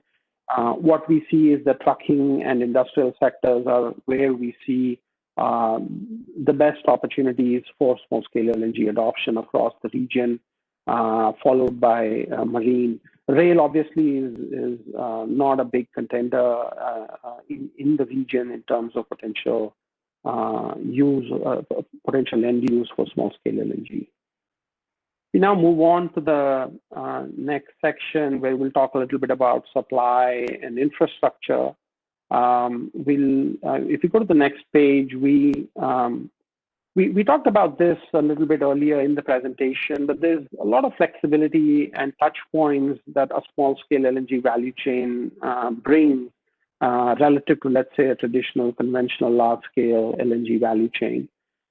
what we see is the trucking and industrial sectors are where we see the best opportunities for small-scale LNG adoption across the region, followed by marine. Rail obviously is not a big contender in the region in terms of potential potential end use for small-scale LNG. We now move on to the next section where we'll talk a little bit about supply and infrastructure. If you go to the next page, we talked about this a little bit earlier in the presentation, but there's a lot of flexibility and touch points that a small-scale LNG value chain brings relative to, let's say, a traditional, conventional, large-scale LNG value chain.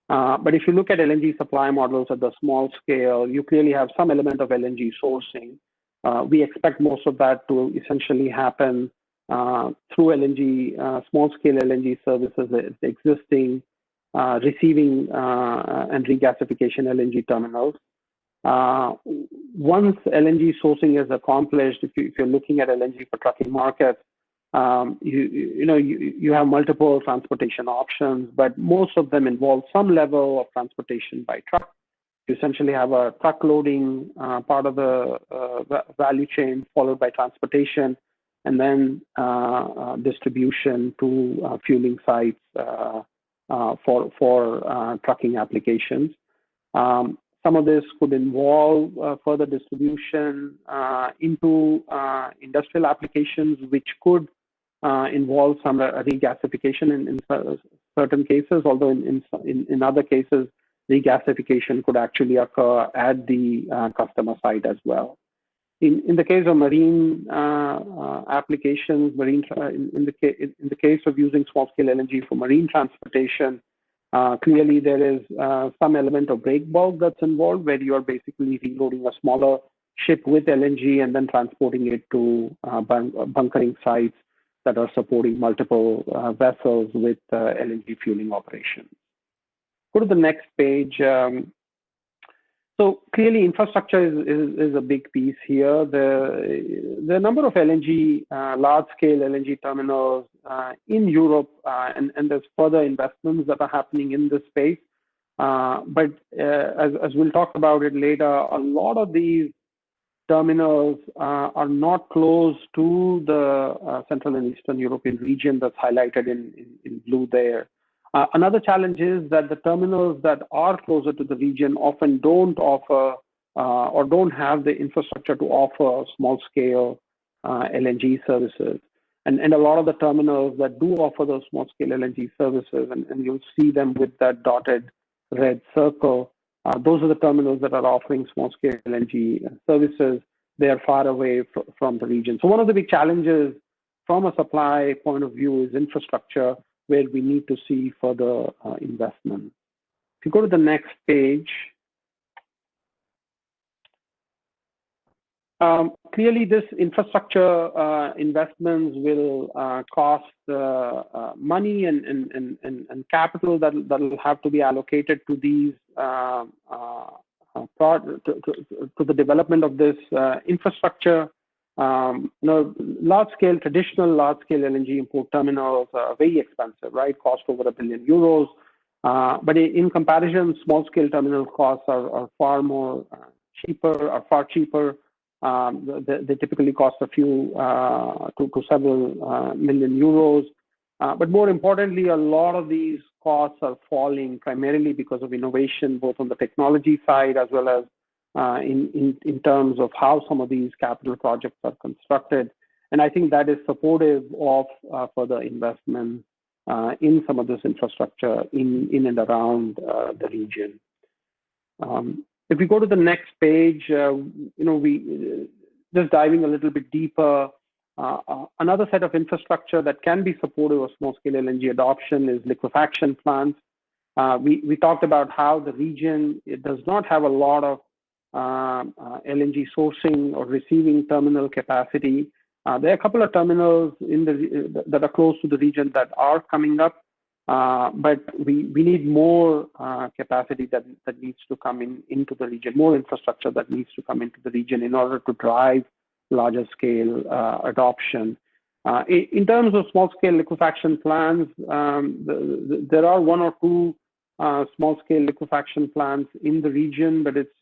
But if you look at LNG supply models at the small scale, you clearly have some element of LNG sourcing. We expect most of that to essentially happen through LNG, small-scale LNG services existing, receiving and regasification LNG terminals. Once LNG sourcing is accomplished, if you're looking at LNG for trucking markets, you have multiple transportation options, but most of them involve some level of transportation by truck. You essentially have a truck loading part of the value chain, followed by transportation, and then distribution to fueling sites for trucking applications. Some of this could involve further distribution into industrial applications, which could involve some regasification in certain cases, although in other cases, regasification could actually occur at the customer site as well. In the case of marine applications, in the case of using small-scale LNG for marine transportation, clearly there is some element of break bulk that's involved, where you are basically reloading a smaller ship with LNG and then transporting it to bunkering sites that are supporting multiple vessels with LNG fueling operations. Go to the next page. So clearly, infrastructure is a big piece here. The number of LNG, large-scale LNG terminals in Europe, and there's further investments that are happening in this space. But as we'll talk about it later, a lot of these terminals are not close to the Central and Eastern European region that's highlighted in blue there. Another challenge is that the terminals that are closer to the region often don't offer or don't have the infrastructure to offer small-scale LNG services. And a lot of the terminals that do offer those small-scale LNG services, and you'll see them with that dotted red circle, those are the terminals that are offering small-scale LNG services. They are far away from the region. So one of the big challenges from a supply point of view is infrastructure, where we need to see further investment. If you go to the next page, clearly this infrastructure investments will cost money and capital that will have to be allocated to these to the development of this infrastructure. Traditional large-scale LNG import terminals are very expensive, right? Cost over €1 billion. But in comparison, small-scale terminal costs are far cheaper. They typically cost a few to several million euros. But more importantly, a lot of these costs are falling primarily because of innovation, both on the technology side as well as in terms of how some of these capital projects are constructed. And I think that is supportive of further investment in some of this infrastructure in and around the region. If we go to the next page, we just diving a little bit deeper. Another set of infrastructure that can be supportive of small-scale LNG adoption is liquefaction plants. We talked about how the region does not have a lot of LNG sourcing or receiving terminal capacity. There are a couple of terminals that are close to the region that are coming up, but we need more capacity that needs to come into the region, more infrastructure that needs to come into the region in order to drive larger scale adoption. In terms of small scale liquefaction plants, there are one or two small scale liquefaction plants in the region, but it's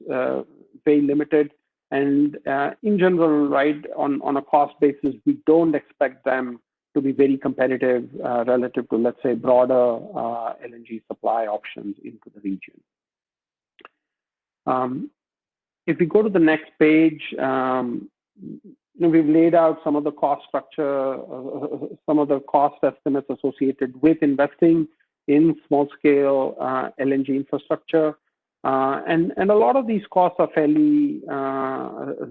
very limited. And in general, right, on a cost basis, we don't expect them to be very competitive relative to, let's say, broader LNG supply options into the region. If we go to the next page, we've laid out some of the cost structure, some of the cost estimates associated with investing in small-scale LNG infrastructure. And a lot of these costs are fairly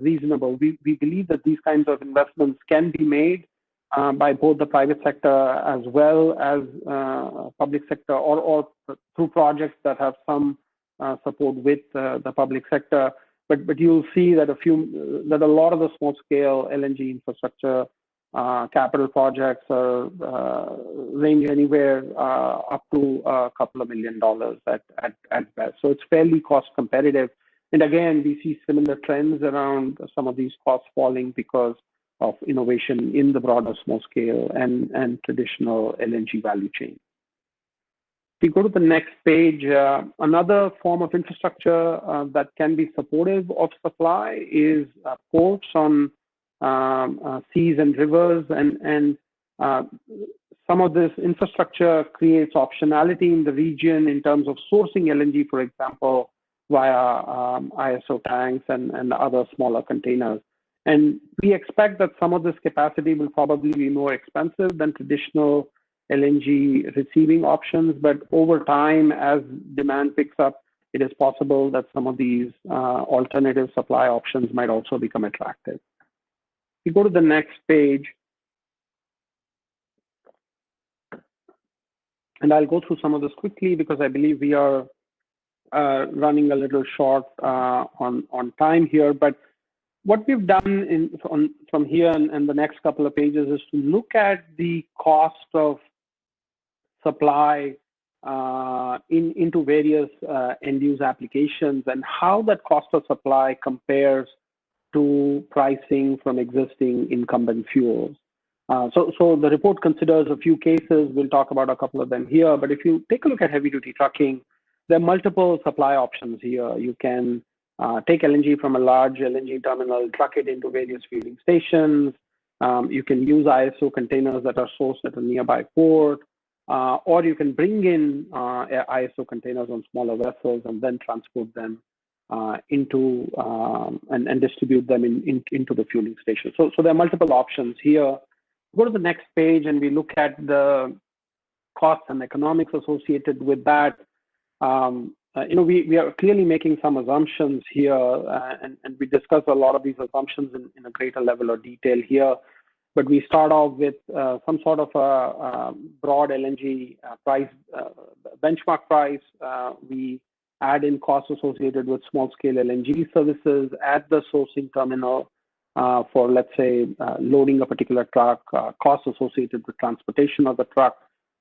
reasonable. We believe that these kinds of investments can be made by both the private sector as well as public sector, or through projects that have some support with the public sector. But you'll see that a lot of the small-scale LNG infrastructure capital projects range anywhere up to a couple of $1 million at best. So it's fairly cost competitive. And again, we see similar trends around some of these costs falling because of innovation in the broader small-scale and traditional LNG value chain. If you go to the next page, another form of infrastructure that can be supportive of supply is ports on seas and rivers, and some of this infrastructure creates optionality in the region in terms of sourcing LNG, for example, via ISO tanks and other smaller containers. And we expect that some of this capacity will probably be more expensive than traditional LNG receiving options, but over time, as demand picks up, it is possible that some of these alternative supply options might also become attractive. If you go to the next page, and I'll go through some of this quickly because I believe we are running a little short on time here, but what we've done from here and the next couple of pages is to look at the cost of supply into various end-use applications and how that cost of supply compares to pricing from existing incumbent fuels. So the report considers a few cases. We'll talk about a couple of them here. But if you take a look at heavy-duty trucking, there are multiple supply options here. You can take LNG from a large LNG terminal, truck it into various fueling stations. You can use ISO containers that are sourced at a nearby port. Or you can bring in ISO containers on smaller vessels and then transport them into and distribute them into the fueling station. So there are multiple options here. Go to the next page and we look at the costs and economics associated with that. We are clearly making some assumptions here, and we discuss a lot of these assumptions in a greater level of detail here. But we start off with some sort of a broad LNG price, benchmark price. We add in costs associated with small-scale LNG services at the sourcing terminal for, let's say, loading a particular truck, costs associated with transportation of the truck.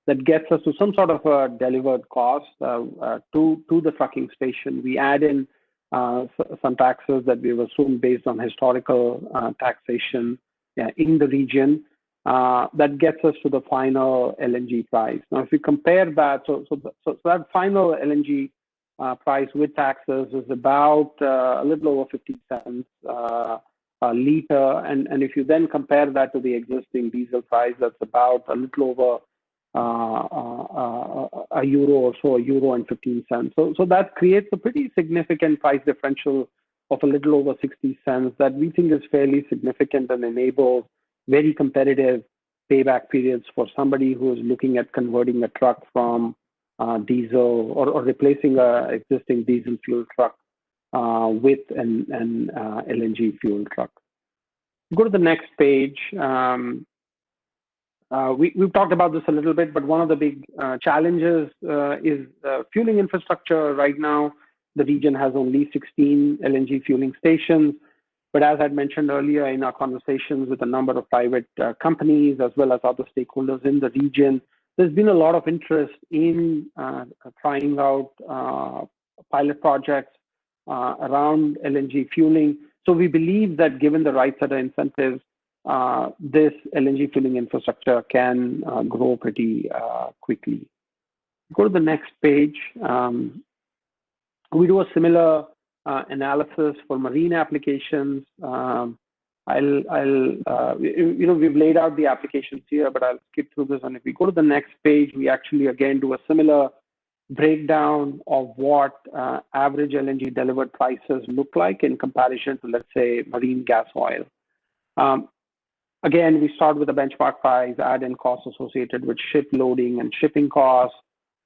That gets us to some sort of a delivered cost to the trucking station. We add in some taxes that we've assumed based on historical taxation in the region. That gets us to the final LNG price. Now, if we compare that, so that final LNG price with taxes is about a little over 50 cents a liter. And if you then compare that to the existing diesel price, that's about a little over a euro or so, €1.15. So that creates a pretty significant price differential of a little over 60 cents that we think is fairly significant and enables very competitive payback periods for somebody who is looking at converting a truck from diesel or replacing an existing diesel fuel truck with an LNG fuel truck. Go to the next page. We've talked about this a little bit, but one of the big challenges is fueling infrastructure. Right now, the region has only 16 LNG fueling stations. But as I mentioned earlier in our conversations with a number of private companies, as well as other stakeholders in the region, there's been a lot of interest in trying out pilot projects around LNG fueling. So we believe that given the right set of incentives, this LNG fueling infrastructure can grow pretty quickly. Go to the next page. We do a similar analysis for marine applications. We've laid out the applications here, but I'll skip through this. And if we go to the next page, we actually again do a similar breakdown of what average LNG delivered prices look like in comparison to, let's say, marine gas oil. Again, we start with a benchmark price, add in costs associated with ship loading and shipping costs,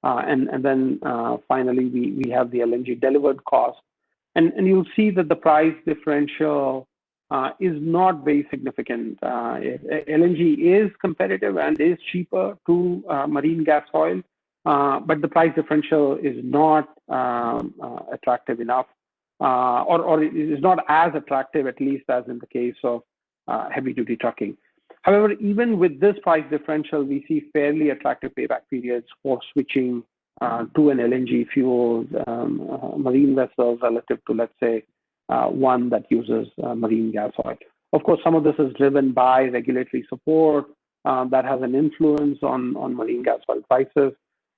and then finally we have the LNG delivered cost. And you'll see that the price differential is not very significant. LNG is competitive and is cheaper to marine gas oil, but the price differential is not attractive enough, or it is not as attractive, at least as in the case of heavy-duty trucking. However, even with this price differential, we see fairly attractive payback periods for switching to an LNG-fueled marine vessel relative to, let's say, one that uses marine gas oil. Of course, some of this is driven by regulatory support that has an influence on marine gas oil prices,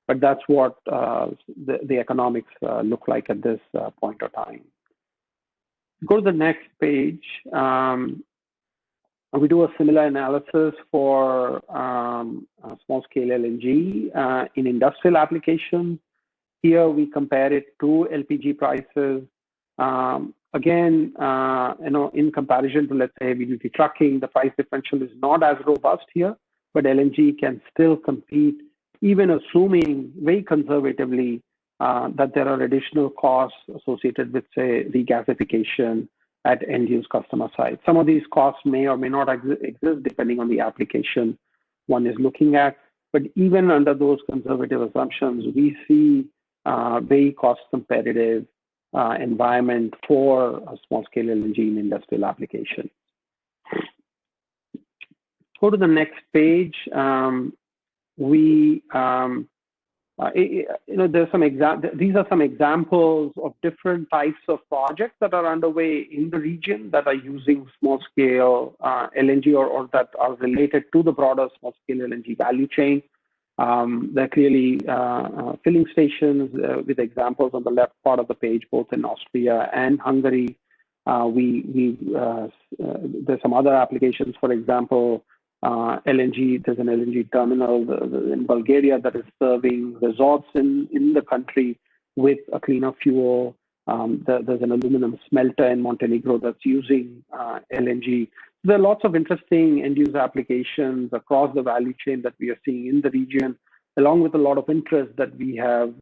but that's what the economics look like at this point of time. Go to the next page. We do a similar analysis for small-scale LNG in industrial applications. Here, we compare it to LPG prices. Again, in comparison to, let's say, heavy-duty trucking, the price differential is not as robust here, but LNG can still compete, even assuming very conservatively that there are additional costs associated with, say, regasification at end-use customer side. Some of these costs may or may not exist depending on the application one is looking at. But even under those conservative assumptions, we see very cost-competitive environment for a small-scale LNG in industrial application. Go to the next page. There's these are some examples of different types of projects that are underway in the region that are using small-scale LNG or that are related to the broader small-scale LNG value chain. There are clearly filling stations with examples on the left part of the page, both in Austria and Hungary. There's some other applications, for example, LNG. There's an LNG terminal in Bulgaria that is serving resorts in the country with a cleaner fuel. There's an aluminum smelter in Montenegro that's using LNG. There are lots of interesting end-user applications across the value chain that we are seeing in the region, along with a lot of interest that we have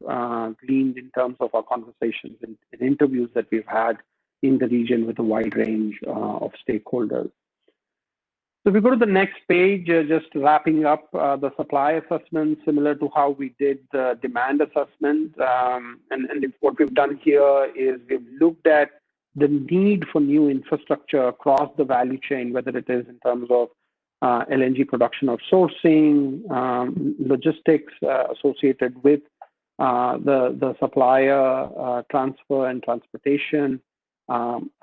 gleaned in terms of our conversations and interviews that we've had in the region with a wide range of stakeholders. So if we go to the next page, just wrapping up the supply assessment, similar to how we did the demand assessment. And what we've done here is we've looked at the need for new infrastructure across the value chain, whether it is in terms of LNG production or sourcing, logistics associated with the supplier transfer and transportation,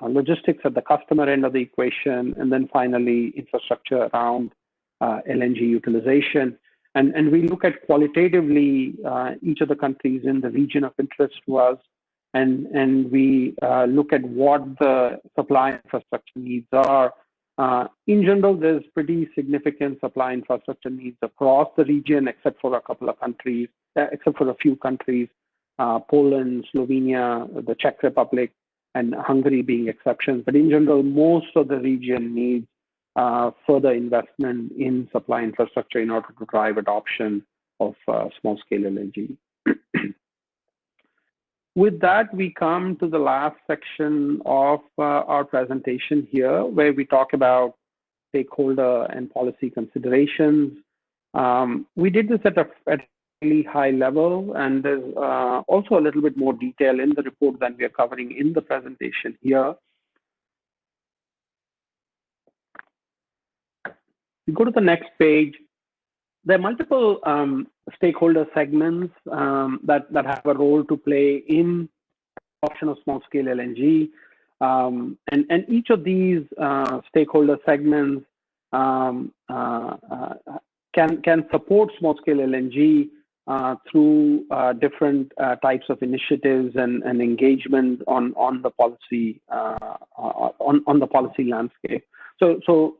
logistics at the customer end of the equation, and then finally infrastructure around LNG utilization. And we look at qualitatively each of the countries in the region of interest to us, and we look at what the supply infrastructure needs are. In general, there's pretty significant supply infrastructure needs across the region, except for a couple of countries, except for a few countries, Poland, Slovenia, the Czech Republic, and Hungary being exceptions. But in general, most of the region needs further investment in supply infrastructure in order to drive adoption of small-scale LNG. with that, we come to the last section of our presentation here, where we talk about stakeholder and policy considerations. We did this at a really high level, and there's also a little bit more detail in the report than we are covering in the presentation here. We go to the next page. There are multiple stakeholder segments that have a role to play in adoption of small-scale LNG, and each of these stakeholder segments can support small-scale LNG through different types of initiatives and engagement on the policy on the policy landscape. So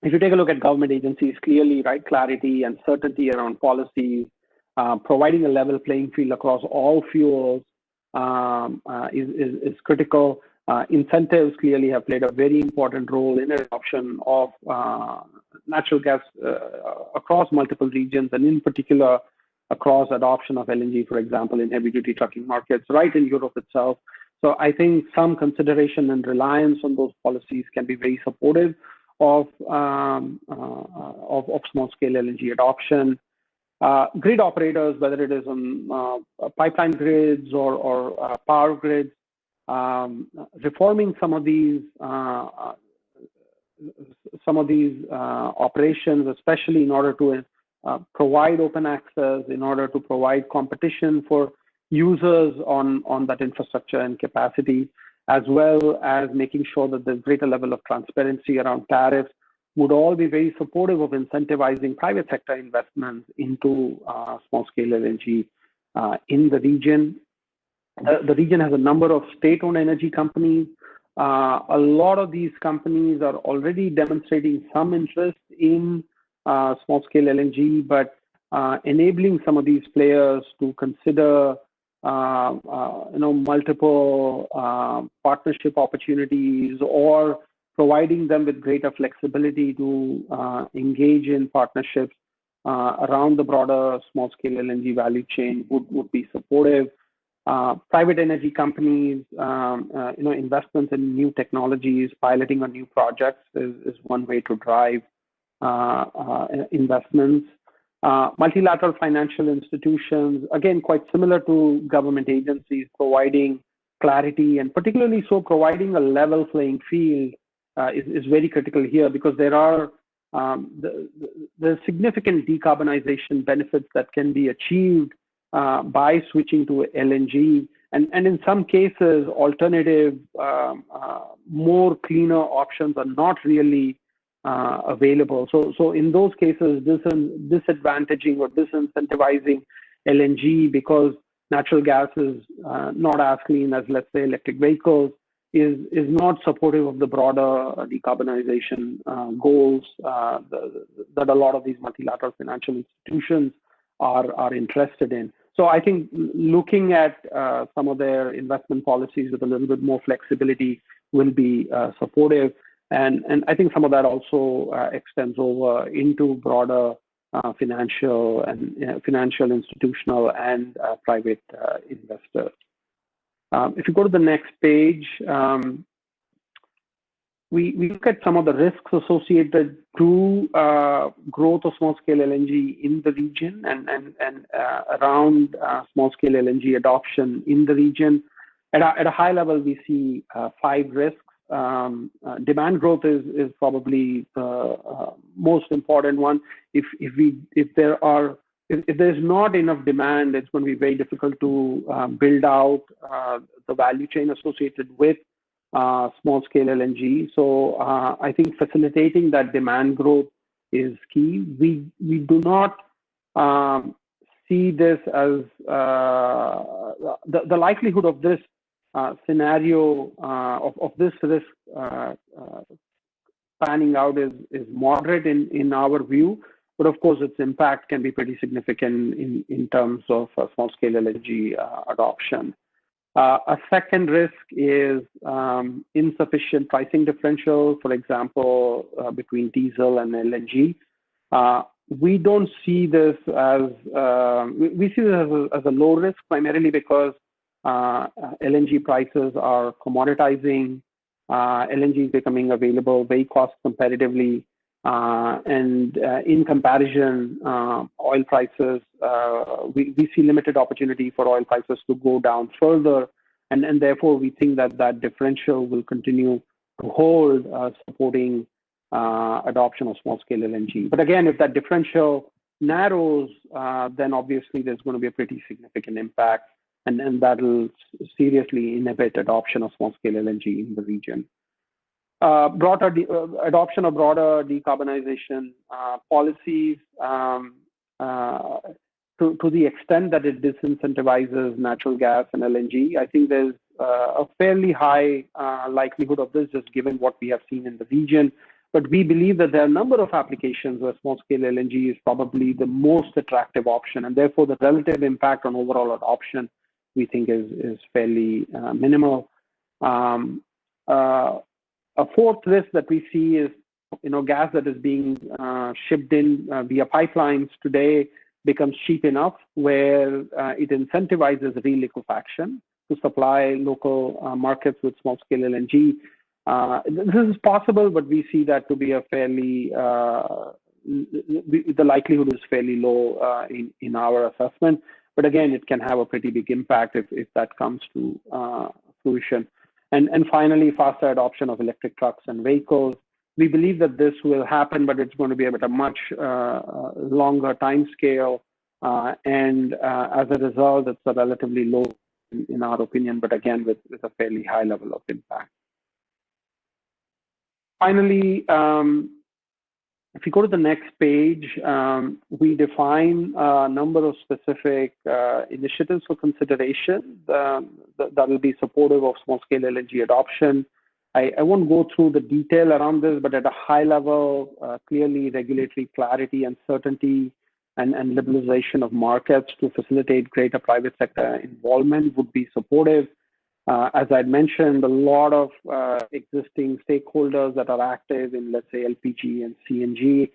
if you take a look at government agencies, clearly, right, clarity and certainty around policies, providing a level playing field across all fuels is critical. Incentives clearly have played a very important role in adoption of natural gas across multiple regions, and in particular across adoption of LNG, for example, in heavy-duty trucking markets, right in Europe itself. So I think some consideration and reliance on those policies can be very supportive of small-scale LNG adoption. Grid operators, whether it is on pipeline grids or power grids, reforming some of these operations, especially in order to provide open access, in order to provide competition for users on that infrastructure and capacity, as well as making sure that there's greater level of transparency around tariffs, would all be very supportive of incentivizing private sector investments into small-scale LNG in the region. The region has a number of state-owned energy companies. A lot of these companies are already demonstrating some interest in small-scale LNG, but enabling some of these players to consider multiple partnership opportunities, or providing them with greater flexibility to engage in partnerships around the broader small-scale LNG value chain would be supportive. Private energy companies, investments in new technologies, piloting on new projects is one way to drive investments. Multilateral financial institutions, again, quite similar to government agencies, providing clarity, and particularly so providing a level playing field is very critical here, because there are the significant decarbonization benefits that can be achieved by switching to LNG, and in some cases, alternative, more cleaner options are not really available. So in those cases, disadvantaging or disincentivizing LNG because natural gas is not as clean as, let's say, electric vehicles, is not supportive of the broader decarbonization goals that a lot of these multilateral financial institutions are interested in. So I think looking at some of their investment policies with a little bit more flexibility will be supportive. And I think some of that also extends over into broader financial, institutional, and private investors. If you go to the next page, we look at some of the risks associated to growth of small-scale LNG in the region and around small-scale LNG adoption in the region. At a high level, we see 5 risks. Demand growth is probably the most important one. If there's not enough demand, it's going to be very difficult to build out the value chain associated with small-scale LNG. So I think facilitating that demand growth is key. We do not see this as the likelihood of this scenario of this risk panning out is moderate in our view, but of course its impact can be pretty significant in terms of small-scale LNG adoption. A second risk is insufficient pricing differential, for example, between diesel and LNG. We don't see this as we see this as a low risk, primarily because LNG prices are commoditizing. LNG is becoming available very cost competitively. And in comparison, oil prices, we see limited opportunity for oil prices to go down further. And therefore, we think that that differential will continue to hold, supporting adoption of small-scale LNG. But again, if that differential narrows, then obviously there's going to be a pretty significant impact, and that'll seriously inhibit adoption of small-scale LNG in the region. Adoption of broader decarbonization policies, to the extent that it disincentivizes natural gas and LNG, I think there's a fairly high likelihood of this, just given what we have seen in the region. But we believe that there are a number of applications where small-scale LNG is probably the most attractive option, and therefore the relative impact on overall adoption, we think, is fairly minimal. A fourth risk that we see is, gas that is being shipped in via pipelines today becomes cheap enough where it incentivizes reliquefaction to supply local markets with small-scale LNG. This is possible, but we see that to be a fairly, the likelihood is fairly low in our assessment. But again, it can have a pretty big impact if that comes to fruition. And finally, faster adoption of electric trucks and vehicles. We believe that this will happen, but it's going to be at a much longer time scale. And as a result, it's a relatively low, in our opinion, but again, with a fairly high level of impact. Finally, if you go to the next page, we define a number of specific initiatives for consideration that will be supportive of small-scale LNG adoption. I won't go through the detail around this, but at a high level, clearly regulatory clarity and certainty and liberalization of markets to facilitate greater private sector involvement would be supportive. As I mentioned, a lot of existing stakeholders that are active in, let's say, LPG and CNG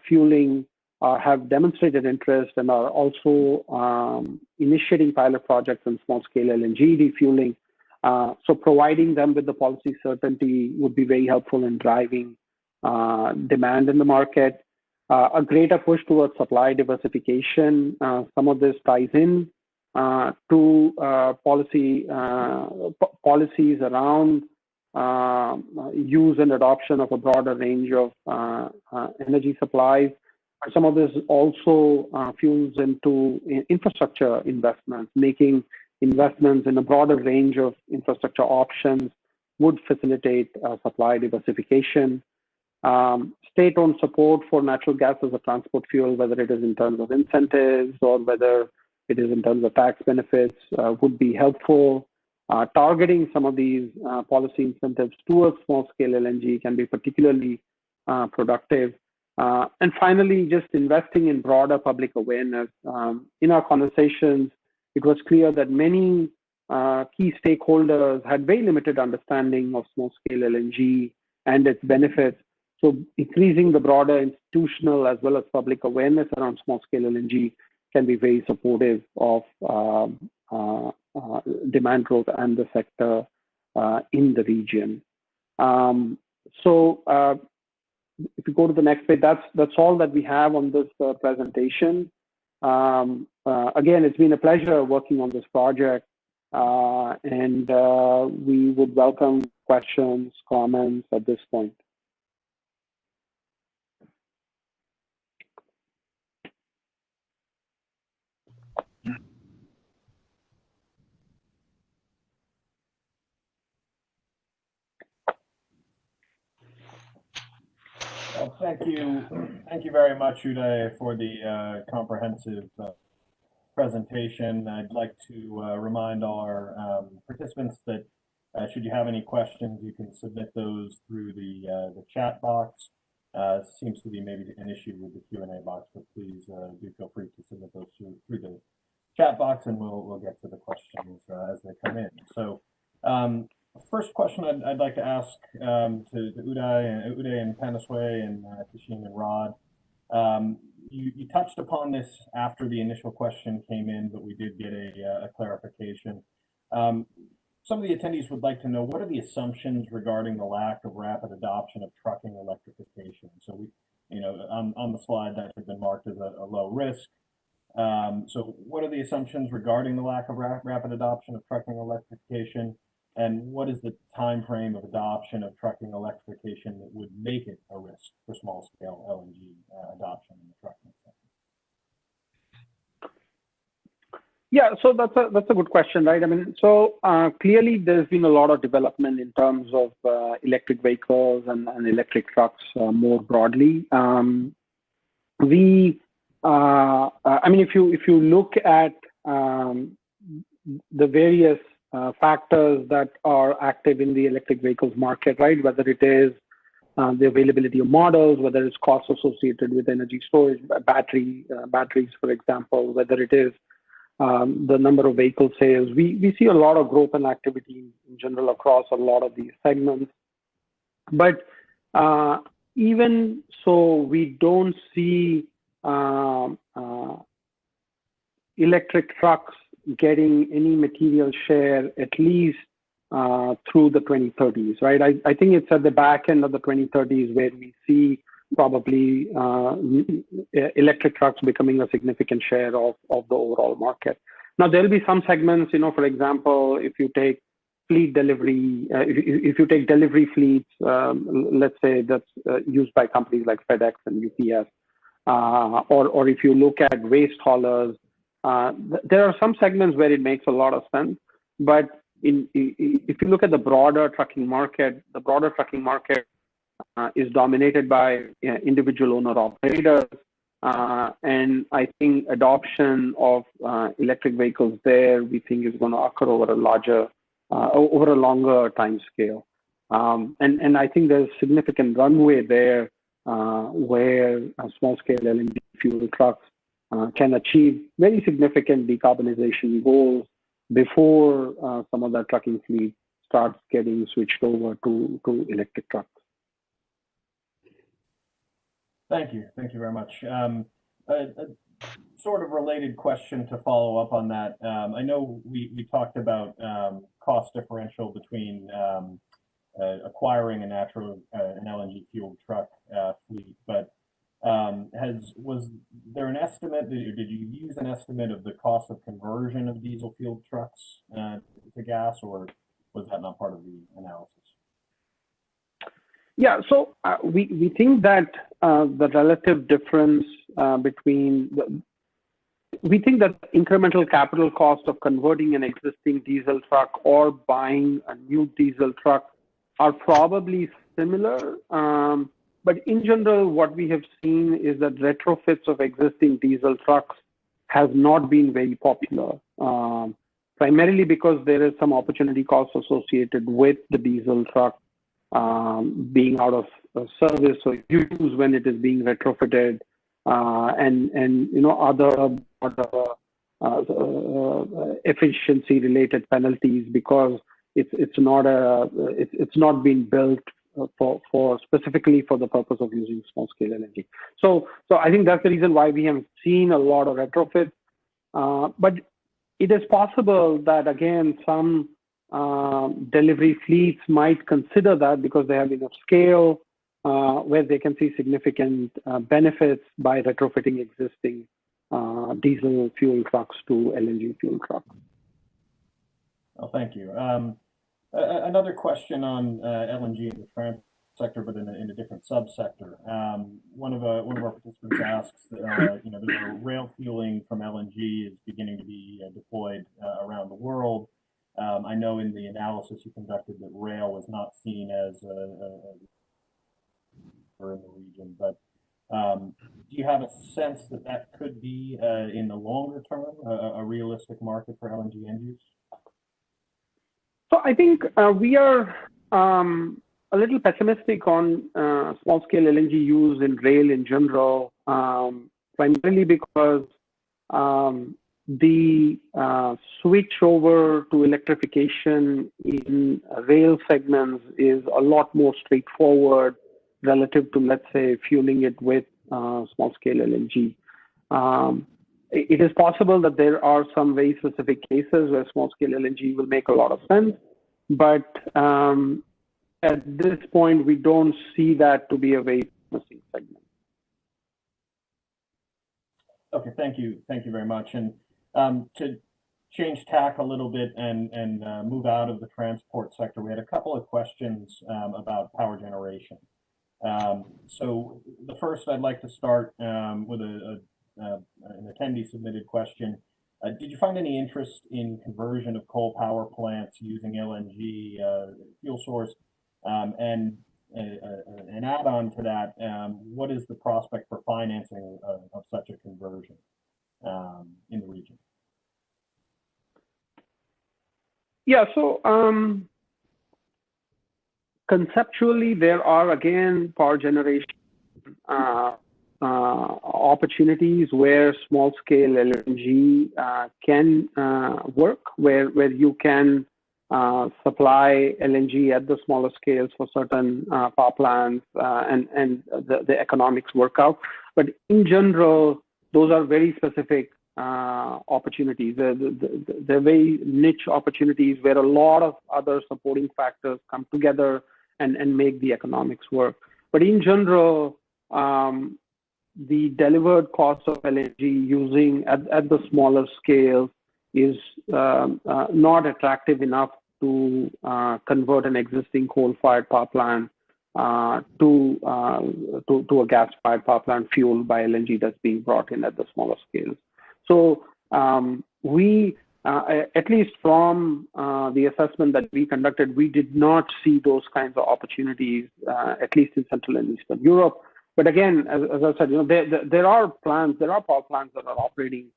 fueling have demonstrated interest and are also initiating pilot projects in small-scale LNG refueling. So providing them with the policy certainty would be very helpful in driving demand in the market. A greater push towards supply diversification. Some of this ties in to policies around use and adoption of a broader range of energy supplies. Some of this also fuels into infrastructure investments. Making investments in a broader range of infrastructure options would facilitate supply diversification. State-owned support for natural gas as a transport fuel, whether it is in terms of incentives or whether it is in terms of tax benefits, would be helpful. Targeting some of these policy incentives towards small-scale LNG can be particularly productive. And finally, just investing in broader public awareness. In our conversations, it was clear that many key stakeholders had very limited understanding of small-scale LNG and its benefits. So increasing the broader institutional as well as public awareness around small-scale LNG can be very supportive of demand growth and the sector in the region. So if you go to the next page, that's all that we have on this presentation. Again, it's been a pleasure working on this project, and we would welcome questions, comments at this point. Well, thank you very much, Uday, for the comprehensive presentation. I'd like to remind all our participants that should you have any questions, you can submit those through the chat box. Seems to be maybe an issue with the Q&A box, but please do feel free to submit those through the chat box, and we'll get to the questions as they come in. So. First question I'd like to ask to Uday and Panesway and Kishin and Rod. You touched upon this after the initial question came in, but we did get a clarification. Some of the attendees would like to know, what are the assumptions regarding the lack of rapid adoption of trucking electrification? So on the slide that had been marked as a low risk. So what are the assumptions regarding the lack of rapid adoption of trucking electrification? And what is the time frame of adoption of trucking electrification that would make it a risk for small scale LNG adoption in the trucking sector? Yeah, so that's a good question, right? I mean, so clearly there's been a lot of development in terms of electric vehicles and electric trucks more broadly. I mean, if you look at the various factors that are active in the electric vehicles market, right? Whether it is the availability of models, whether it's costs associated with energy storage, batteries, for example, whether it is the number of vehicle sales. We see a lot of growth and activity in general across a lot of these segments. But even so, we don't see electric trucks getting any material share, at least through the 2030s, right? I think it's at the back end of the 2030s where we see probably electric trucks becoming a significant share of the overall market. Now, there'll be some segments, for example, if you take fleet delivery, if you take delivery fleets, let's say that's used by companies like FedEx and UPS, or if you look at waste haulers, there are some segments where it makes a lot of sense. But if you look at the broader trucking market, is dominated by individual owner-operators, and I think adoption of electric vehicles there, we think, is going to occur over a longer time scale. And I think there's significant runway there where small-scale LNG fuel trucks can achieve very significant decarbonization goals before some of that trucking fleet starts getting switched over to electric trucks. Thank you very much. A sort of related question to follow up on that. I know we talked about cost differential between acquiring an LNG fueled truck fleet, but was there an estimate, or did you use an estimate of the cost of conversion of diesel fueled trucks to gas, or was that not part of the analysis? Yeah, so we think that the relative difference we think that incremental capital cost of converting an existing diesel truck or buying a new diesel truck are probably similar. But in general, what we have seen is that retrofits of existing diesel trucks has not been very popular, primarily because there is some opportunity cost associated with the diesel truck being out of service or use when it is being retrofitted, and other efficiency related penalties because it's not being built for specifically for the purpose of using small scale LNG. So I think that's the reason why we have seen a lot of retrofits. But it is possible that again some delivery fleets might consider that because they have enough scale where they can see significant benefits by retrofitting existing diesel fuel trucks to LNG fuel trucks. Well, thank you. Another question on LNG in the transport sector, but in a different subsector. One of our participants asks, the rail fueling from LNG is beginning to be deployed around the world. I know in the analysis you conducted that rail was not seen as in the region, but do you have a sense that could be in the longer term a realistic market for LNG end use? So I think we are a little pessimistic on small-scale LNG use in rail in general, primarily because the switch over to electrification in rail segments is a lot more straightforward relative to, let's say, fueling it with small-scale LNG. it is possible that there are some very specific cases where small-scale LNG will make a lot of sense, but at this point, we don't see that to be a very promising segment. Okay, thank you very much. And to change tack a little bit and move out of the transport sector, we had a couple of questions about power generation. So the first, I'd like to start with an attendee submitted question. Did you find any interest in conversion of coal power plants using LNG fuel source? And an add-on to that, what is the prospect for financing of such a conversion in the region? Yeah, so conceptually, there are, again, power generation opportunities where small-scale LNG can work, where you can supply LNG at the smaller scales for certain power plants, and the economics work out. But in general, those are very specific opportunities. They're very niche opportunities where a lot of other supporting factors come together and make the economics work. But in general, the delivered cost of LNG using at the smaller scale is not attractive enough to convert an existing coal-fired power plant to a gas-fired power plant fueled by LNG that's being brought in at the smaller scales. So we, at least from the assessment that we conducted, we did not see those kinds of opportunities, at least in Central and Eastern Europe. But again, as I said, there are power plants that are operating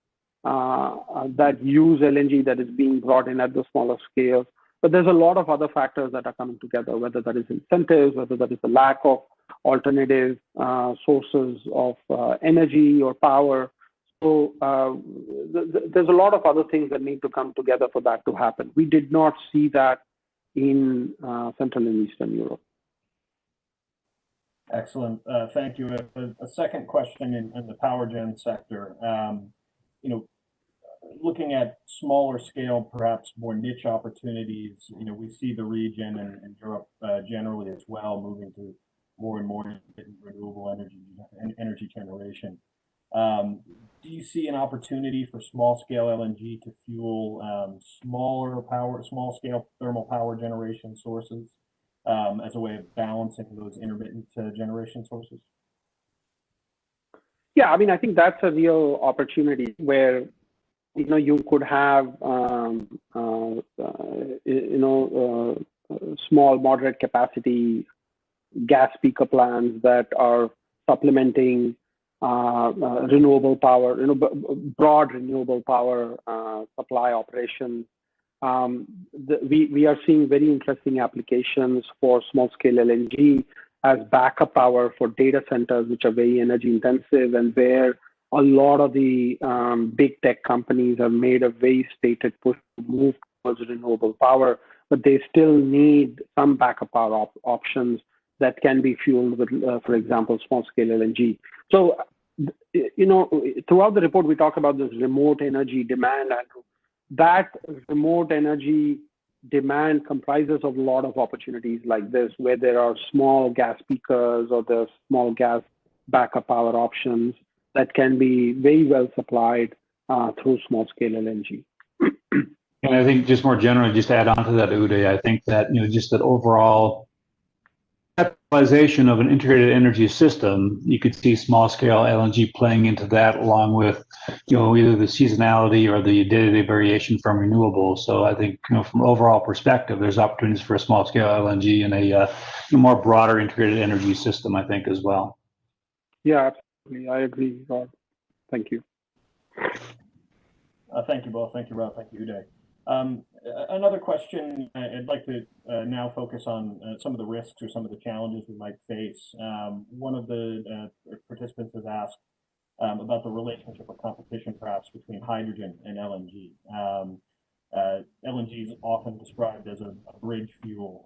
that use LNG that is being brought in at the smaller scale. But there's a lot of other factors that are coming together, whether that is incentives, whether that is the lack of alternative sources of energy or power. So there's a lot of other things that need to come together for that to happen. We did not see that in Central and Eastern Europe. Excellent. Thank you. A second question in the power gen sector. Looking at smaller scale, perhaps more niche opportunities, we see the region and Europe generally as well moving to more and more renewable energy generation. Do you see an opportunity for small scale LNG to fuel small scale thermal power generation sources as a way of balancing those intermittent generation sources? Yeah, I mean, I think that's a real opportunity where you could have small moderate capacity gas peaker plants that are supplementing renewable power, broad renewable power supply operations. We are seeing very interesting applications for small-scale LNG as backup power for data centers, which are very energy intensive, and where a lot of the big tech companies have made a very stated push to move towards renewable power, but they still need some backup power options that can be fueled with, for example, small-scale LNG. So, throughout the report, we talk about this remote energy demand, Andrew. That remote energy demand comprises of a lot of opportunities like this, where there are small gas peakers or the small gas backup power options that can be very well supplied through small-scale LNG. And I think just more generally, just to add on to that, Uday, I think that, just that overall capitalization of an integrated energy system, you could see small-scale LNG playing into that, along with, either the seasonality or the day-to-day variation from renewables. So I think, from an overall perspective, there's opportunities for a small-scale LNG and a more broader integrated energy system, I think, as well. Yeah, absolutely. I agree, Rob. Thank you. Thank you both. Thank you, Rob. Thank you, Uday. Another question, I'd like to now focus on some of the risks or some of the challenges we might face. One of the participants has asked about the relationship or competition perhaps between hydrogen and LNG. LNG is often described as a bridge fuel,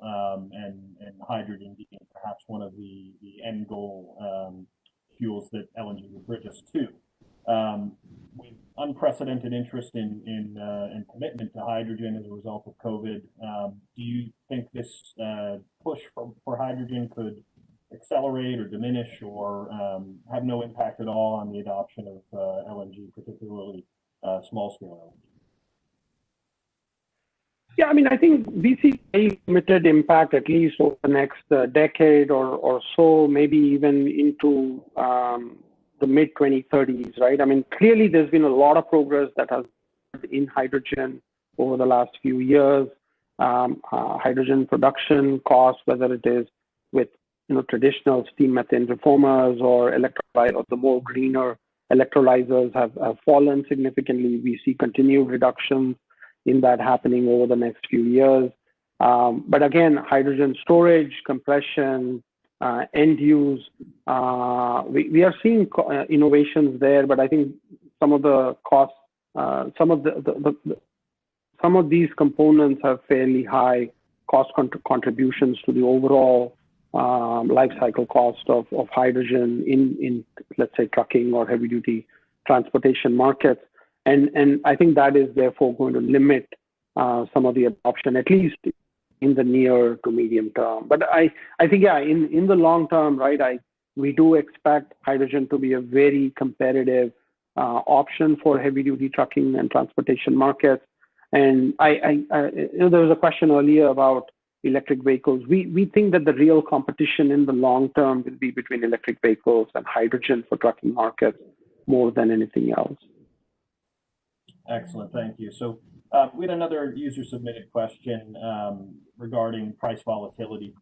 and hydrogen being perhaps one of the end goal fuels that LNG would bridge us to. We've unprecedented interest in commitment to hydrogen as a result of COVID. Do you think this push for hydrogen could accelerate or diminish or have no impact at all on the adoption of LNG, particularly small-scale LNG? Yeah, I mean, I think we see a limited impact at least over the next decade or so, maybe even into the mid-2030s, right? I mean, clearly there's been a lot of progress that has in hydrogen over the last few years. Hydrogen production costs, whether it is with traditional steam methane reformers or electrolyte or the more greener electrolyzers have fallen significantly. We see continued reductions in that happening over the next few years. But again, hydrogen storage, compression, end use, we are seeing innovations there, but I think some of the costs, some of these components have fairly high cost contributions to the overall life cycle cost of hydrogen in let's say trucking or heavy duty transportation markets. And I think that is therefore going to limit some of the adoption, at least in the near to medium term. But I think, yeah, in the long term, right, we do expect hydrogen to be a very competitive option for heavy duty trucking and transportation markets. And there was a question earlier about electric vehicles. We think that the real competition in the long term will be between electric vehicles and hydrogen for trucking markets more than anything else. Excellent, thank you. So we had another user submitted question regarding price volatility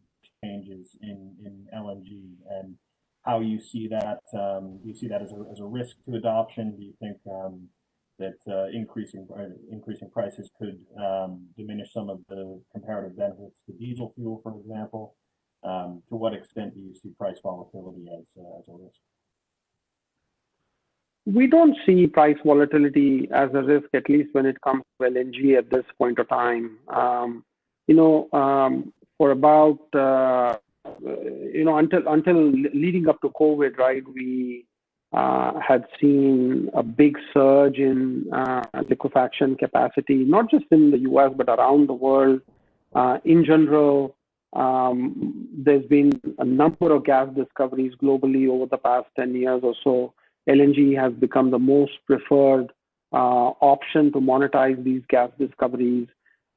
changes in LNG and how you see that. Do you see that as a risk to adoption? Do you think that increasing prices could diminish some of the comparative benefits to diesel fuel, for example? To what extent do you see price volatility as a risk? We don't see price volatility as a risk, at least when it comes to LNG at this point of time. For about until leading up to COVID, right, we had seen a big surge in liquefaction capacity, not just in the US, but around the world. In general, there's been a number of gas discoveries globally over the past 10 years or so. LNG has become the most preferred option to monetize these gas discoveries.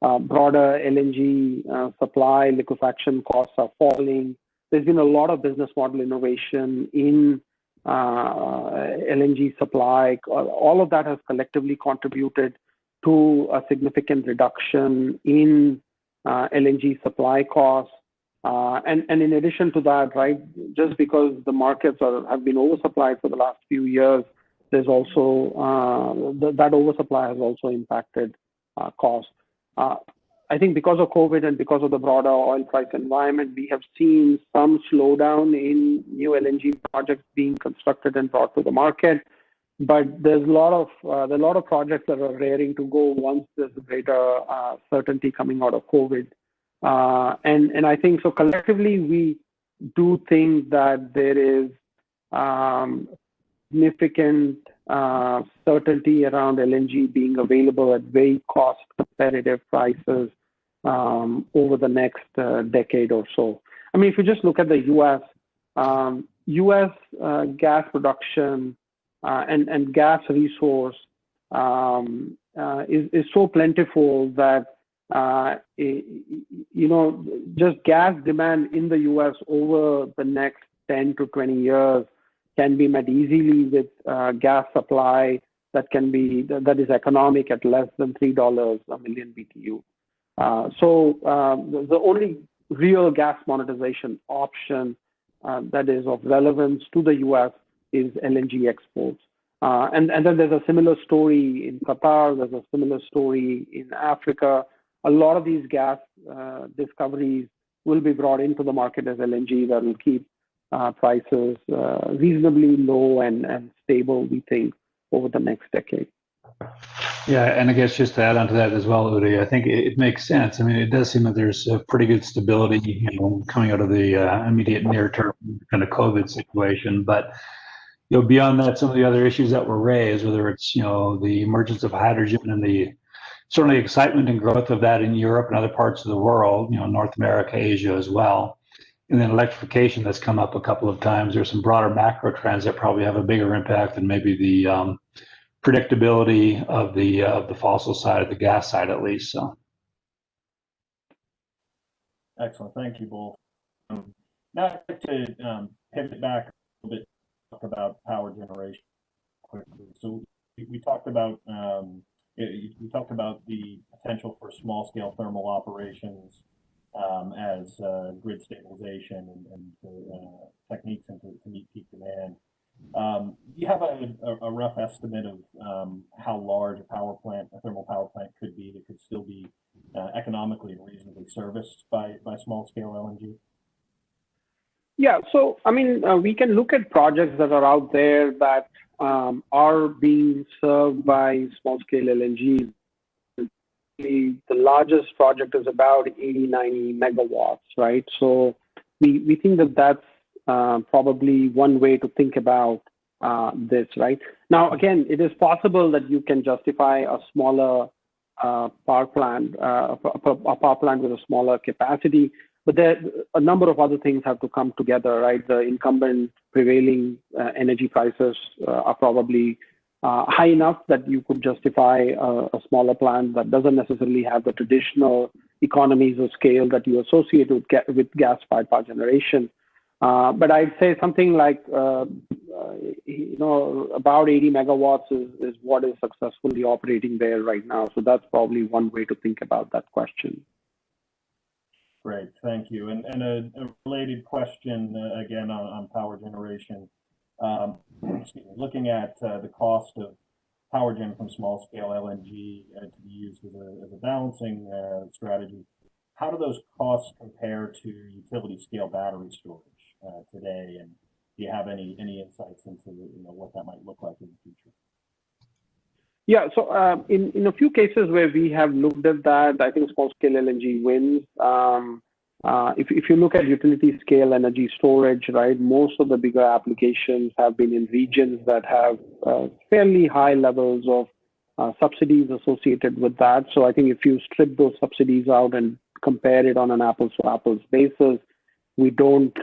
Broader LNG supply, liquefaction costs are falling. There's been a lot of business model innovation in LNG supply. All of that has collectively contributed to a significant reduction in LNG supply costs. And in addition to that, right, just because the markets have been oversupplied for the last few years, there's also that oversupply has also impacted costs. I think because of COVID and because of the broader oil price environment, we have seen some slowdown in new LNG projects being constructed and brought to the market. But there's a lot of projects that are raring to go once there's greater certainty coming out of COVID. And I think so collectively, we do think that there is significant certainty around LNG being available at very cost competitive prices over the next decade or so. I mean, if you just look at the US gas production and gas resource is so plentiful that just gas demand in the US over the next 10 to 20 years can be met easily with gas supply that is economic at less than $3 a million BTU. So the only real gas monetization option that is of relevance to the US is LNG exports. And then there's a similar story in Qatar, there's a similar story in Africa. A lot of these gas discoveries will be brought into the market as LNG that will keep prices reasonably low and stable, we think, over the next decade. Yeah, and I guess just to add on to that as well, Udi, I think it makes sense. I mean, it does seem that there's a pretty good stability, coming out of the immediate near-term kind of COVID situation. But beyond that, some of the other issues that were raised, whether it's, the emergence of hydrogen and the certainly excitement and growth of that in Europe and other parts of the world, North America, Asia as well. And then electrification that's come up a couple of times. There's some broader macro trends that probably have a bigger impact than maybe the predictability of the fossil side, of the gas side at least. So. Excellent, thank you both. Now I'd like to pivot back a little bit, talk about power generation quickly. So we talked about you talked about the potential for small-scale thermal operations as grid stabilization and techniques to meet peak demand. Do you have a rough estimate of how large a thermal power plant could be that could still be economically and reasonably serviced by small-scale LNG? Yeah, so I mean, we can look at projects that are out there that are being served by small-scale LNG. The largest project is about 80, 90 megawatts, right? So we think that that's probably one way to think about this, right? Now, again, it is possible that you can justify a smaller power plant, a power plant with a smaller capacity, but there a number of other things have to come together, right? The incumbent prevailing energy prices are probably high enough that you could justify a smaller plant that doesn't necessarily have the traditional economies of scale that you associate with gas-fired power generation. But I'd say something like, about 80 megawatts is what is successfully operating there right now. So that's probably one way to think about that question. Great, thank you. And a related question, again, on power generation. Looking at the cost of power gen from small-scale LNG to be used as a balancing strategy, how do those costs compare to utility-scale battery storage today? And do you have any insights into what that might look like in the future? Yeah, so in a few cases where we have looked at that, I think small-scale LNG wins. If you look at utility scale energy storage, right, most of the bigger applications have been in regions that have fairly high levels of subsidies associated with that. So I think if you strip those subsidies out and compare it on an apples-to-apples basis, we don't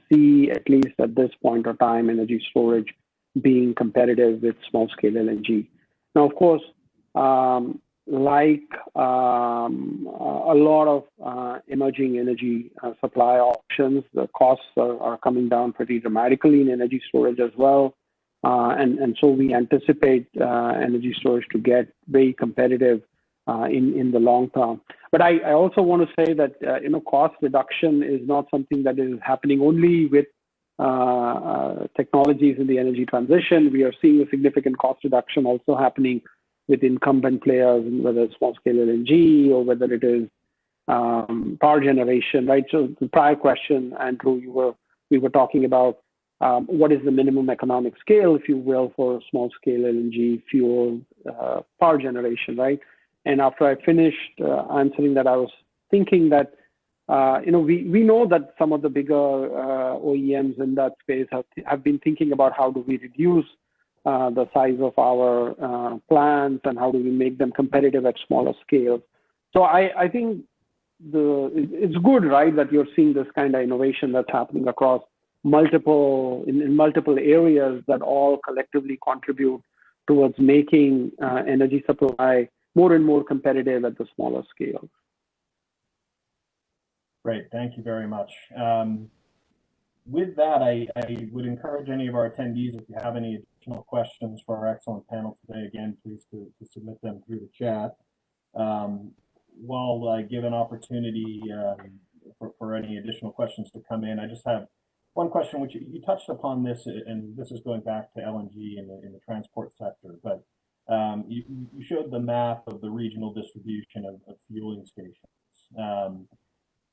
see, at least at this point of time, energy storage being competitive with small-scale LNG. Now, of course, like a lot of emerging energy supply options, the costs are coming down pretty dramatically in energy storage as well. And so we anticipate energy storage to get very competitive in the long term. But I also want to say that cost reduction is not something that is happening only with technologies in the energy transition. We are seeing a significant cost reduction also happening with incumbent players, whether it's small-scale LNG or whether it is power generation, right? So the prior question, Andrew, we were talking about what is the minimum economic scale, if you will, for small-scale LNG fueled power generation, right? And after I finished answering that, I was thinking that we know that some of the bigger OEMs in that space have been thinking about how do we reduce the size of our plants and how do we make them competitive at smaller scales. So I think it's good, right, that you're seeing this kind of innovation that's happening across multiple areas that all collectively contribute towards making energy supply more and more competitive at the smaller scale. Great, thank you very much. With that, I would encourage any of our attendees, if you have any additional questions for our excellent panel today, again, please to submit them through the chat. While I give an opportunity for any additional questions to come in, I just have one question, which you touched upon this, and this is going back to LNG in the transport sector, but you showed the map of the regional distribution of fueling stations.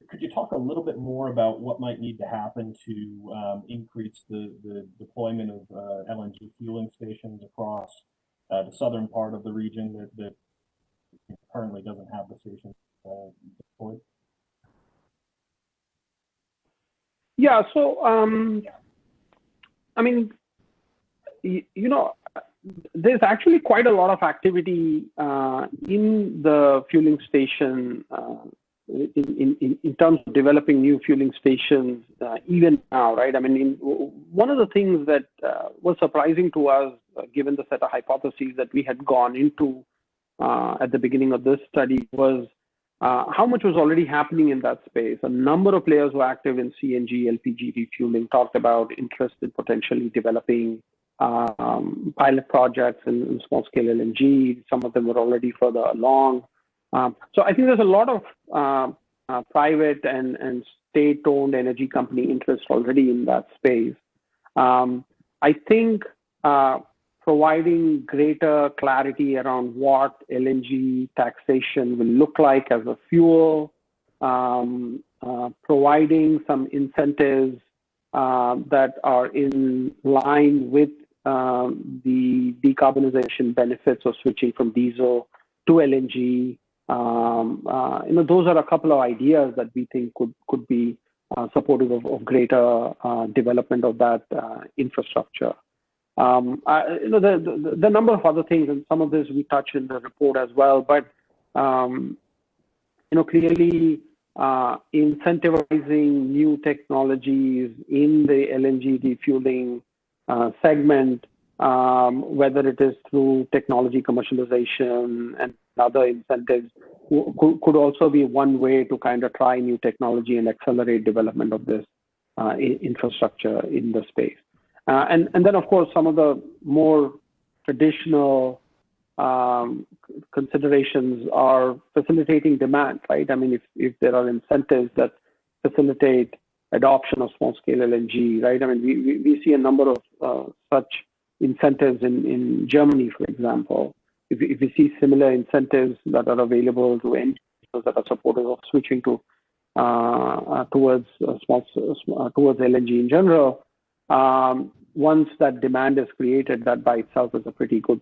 Could you talk a little bit more about what might need to happen to increase the deployment of LNG fueling stations across the southern part of the region that currently doesn't have the stations deployed? Yeah, so I mean, there's actually quite a lot of activity in the fueling station in terms of developing new fueling stations even now, right? I mean, one of the things that was surprising to us, given the set of hypotheses that we had gone into at the beginning of this study, was how much was already happening in that space. A number of players who are active in CNG, LPG refueling talked about interest in potentially developing pilot projects in small-scale LNG. Some of them were already further along. So I think there's a lot of private and state-owned energy company interest already in that space. I think providing greater clarity around what LNG taxation will look like as a fuel, providing some incentives that are in line with the decarbonization benefits of switching from diesel to LNG. Those are a couple of ideas that we think could be supportive of greater development of that infrastructure. The number of other things, and some of this we touch in the report as well, but clearly incentivizing new technologies in the LNG refueling segment, whether it is through technology commercialization and other incentives, could also be one way to kind of try new technology and accelerate development of this infrastructure in the space. And then, of course, some of the more traditional considerations are facilitating demand, right? I mean, if there are incentives that facilitate adoption of small-scale LNG, right? I mean, we see a number of such incentives in Germany, for example. If we see similar incentives that are available to end users that are supportive of switching to towards LNG in general, once that demand is created, that by itself is a pretty good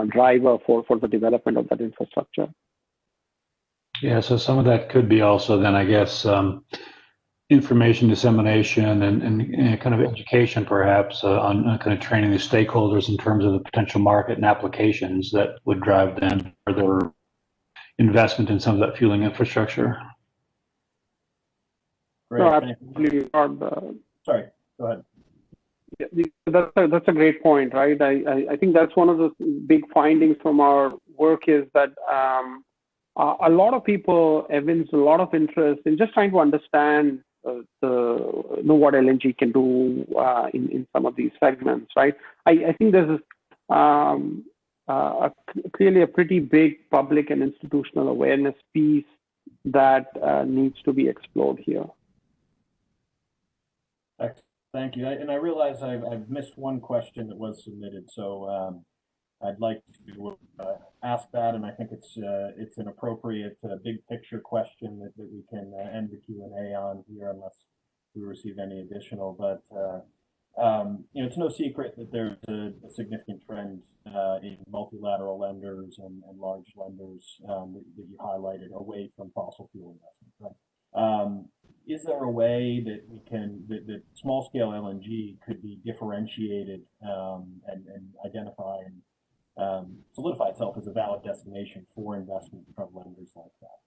driver for the development of that infrastructure. Yeah, so some of that could be also then, I guess, information dissemination and kind of education, perhaps, on kind of training the stakeholders in terms of the potential market and applications that would drive then further investment in some of that fueling infrastructure. Great. No, absolutely. Sorry, go ahead. Yeah, that's a great point, right? I think that's one of the big findings from our work is that a lot of people evince a lot of interest in just trying to understand what LNG can do in some of these segments, right? I think there's clearly a pretty big public and institutional awareness piece that needs to be explored here. Thank you. And I realize I've missed one question that was submitted, so I'd like to ask that, and I think it's an appropriate big picture question that we can end the Q&A on here, unless we receive any additional. But it's no secret that there's a significant trend in multilateral lenders and large lenders that you highlighted away from fossil fuel investment. Right? Is there a way that that small-scale LNG could be differentiated and identify and solidify itself as a valid destination for investment from lenders like that?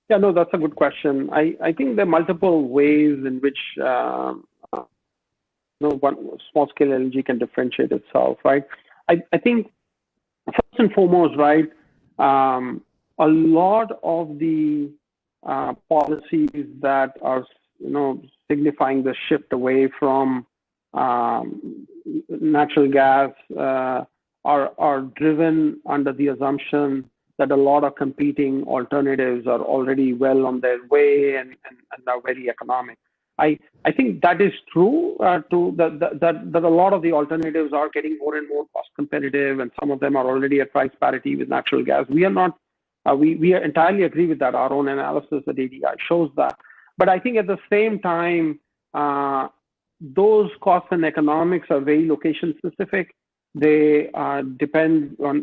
Yeah, no, that's a good question. I think there are multiple ways in which small-scale LNG can differentiate itself, right? I think first and foremost, right, a lot of the policies that are, signifying the shift away from natural gas are driven under the assumption that a lot of competing alternatives are already well on their way and are very economic. I think that is true, that a lot of the alternatives are getting more and more cost competitive, and some of them are already at price parity with natural gas. We are not, we entirely agree with that. Our own analysis at ADI shows that. But I think at the same time, those costs and economics are very location specific. They depend on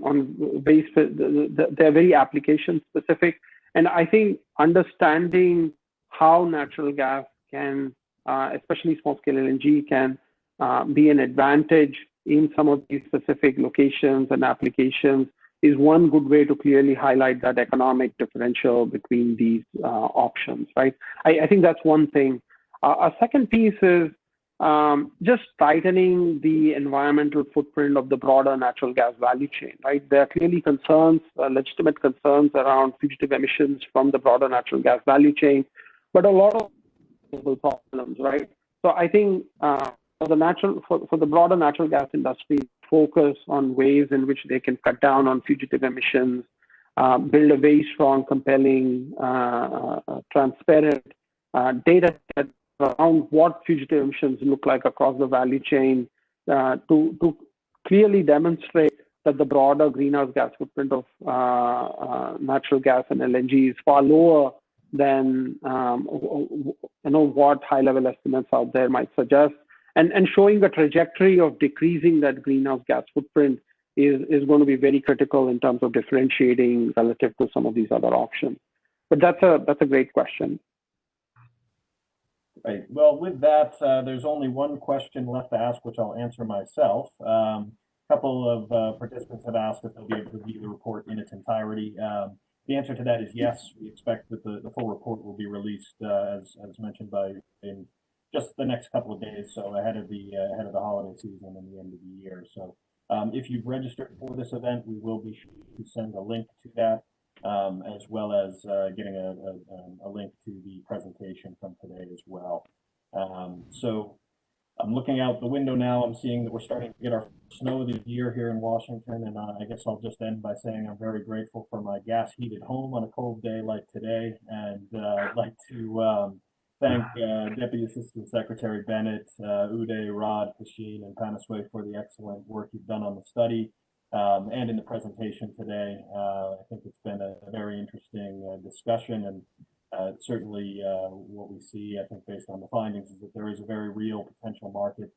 they're very application specific. And I think understanding how natural gas can, especially small scale LNG, can be an advantage in some of these specific locations and applications is one good way to clearly highlight that economic differential between these options, right? I think that's one thing. A second piece is just tightening the environmental footprint of the broader natural gas value chain, right? There are clearly concerns, legitimate concerns around fugitive emissions from the broader natural gas value chain, but a lot of problems, right? So I think for the broader natural gas industry, focus on ways in which they can cut down on fugitive emissions, build a very strong, compelling, transparent data set around what fugitive emissions look like across the value chain to clearly demonstrate that the broader greenhouse gas footprint of natural gas and LNG is far lower than what high-level estimates out there might suggest. And showing the trajectory of decreasing that greenhouse gas footprint is going to be very critical in terms of differentiating relative to some of these other options. But that's a great question. Right. Well, with that, there's only one question left to ask, which I'll answer myself. A couple of participants have asked if they'll be able to view the report in its entirety. The answer to that is yes. We expect that the full report will be released, as mentioned in just the next couple of days, so ahead of the holiday season and the end of the year. So if you've registered for this event, we will be sure to send a link to that, as well as getting a link to the presentation from today as well. So I'm looking out the window now. I'm seeing that we're starting to get our snow of the year here in Washington, and I guess I'll just end by saying I'm very grateful for my gas-heated home on a cold day like today, and I'd like to thank Deputy Assistant Secretary Bennett, Uday, Rod, Kashin, and Panasway for the excellent work you've done on the study and in the presentation today. I think it's been a very interesting discussion, and certainly what we see, I think, based on the findings, is that there is a very real potential market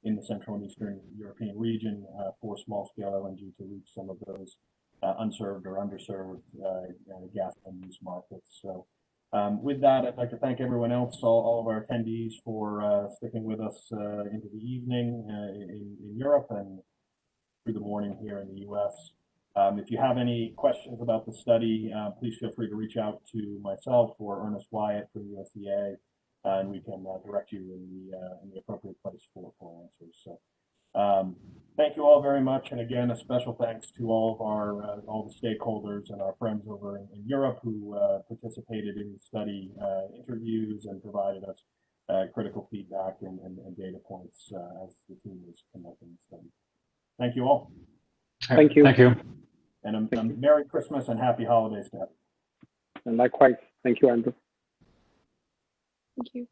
in the Central and Eastern European region for small-scale LNG to reach some of those unserved or underserved gas and use markets. So with that, I'd like to thank everyone else, all of our attendees, for sticking with us into the evening in Europe and through the morning here in the US. If you have any questions about the study, please feel free to reach out to myself or Ernest Wyatt from USDA, and we can direct you in the appropriate place for answers. So thank you all very much, and again, a special thanks to all of our all the stakeholders and our friends over in Europe who participated in the study interviews and provided us critical feedback and data points as the team was conducting the study. Thank you all. Thank you. Thank you. And a Merry Christmas and Happy Holidays to everyone. And likewise. Thank you, Andrew. Thank you.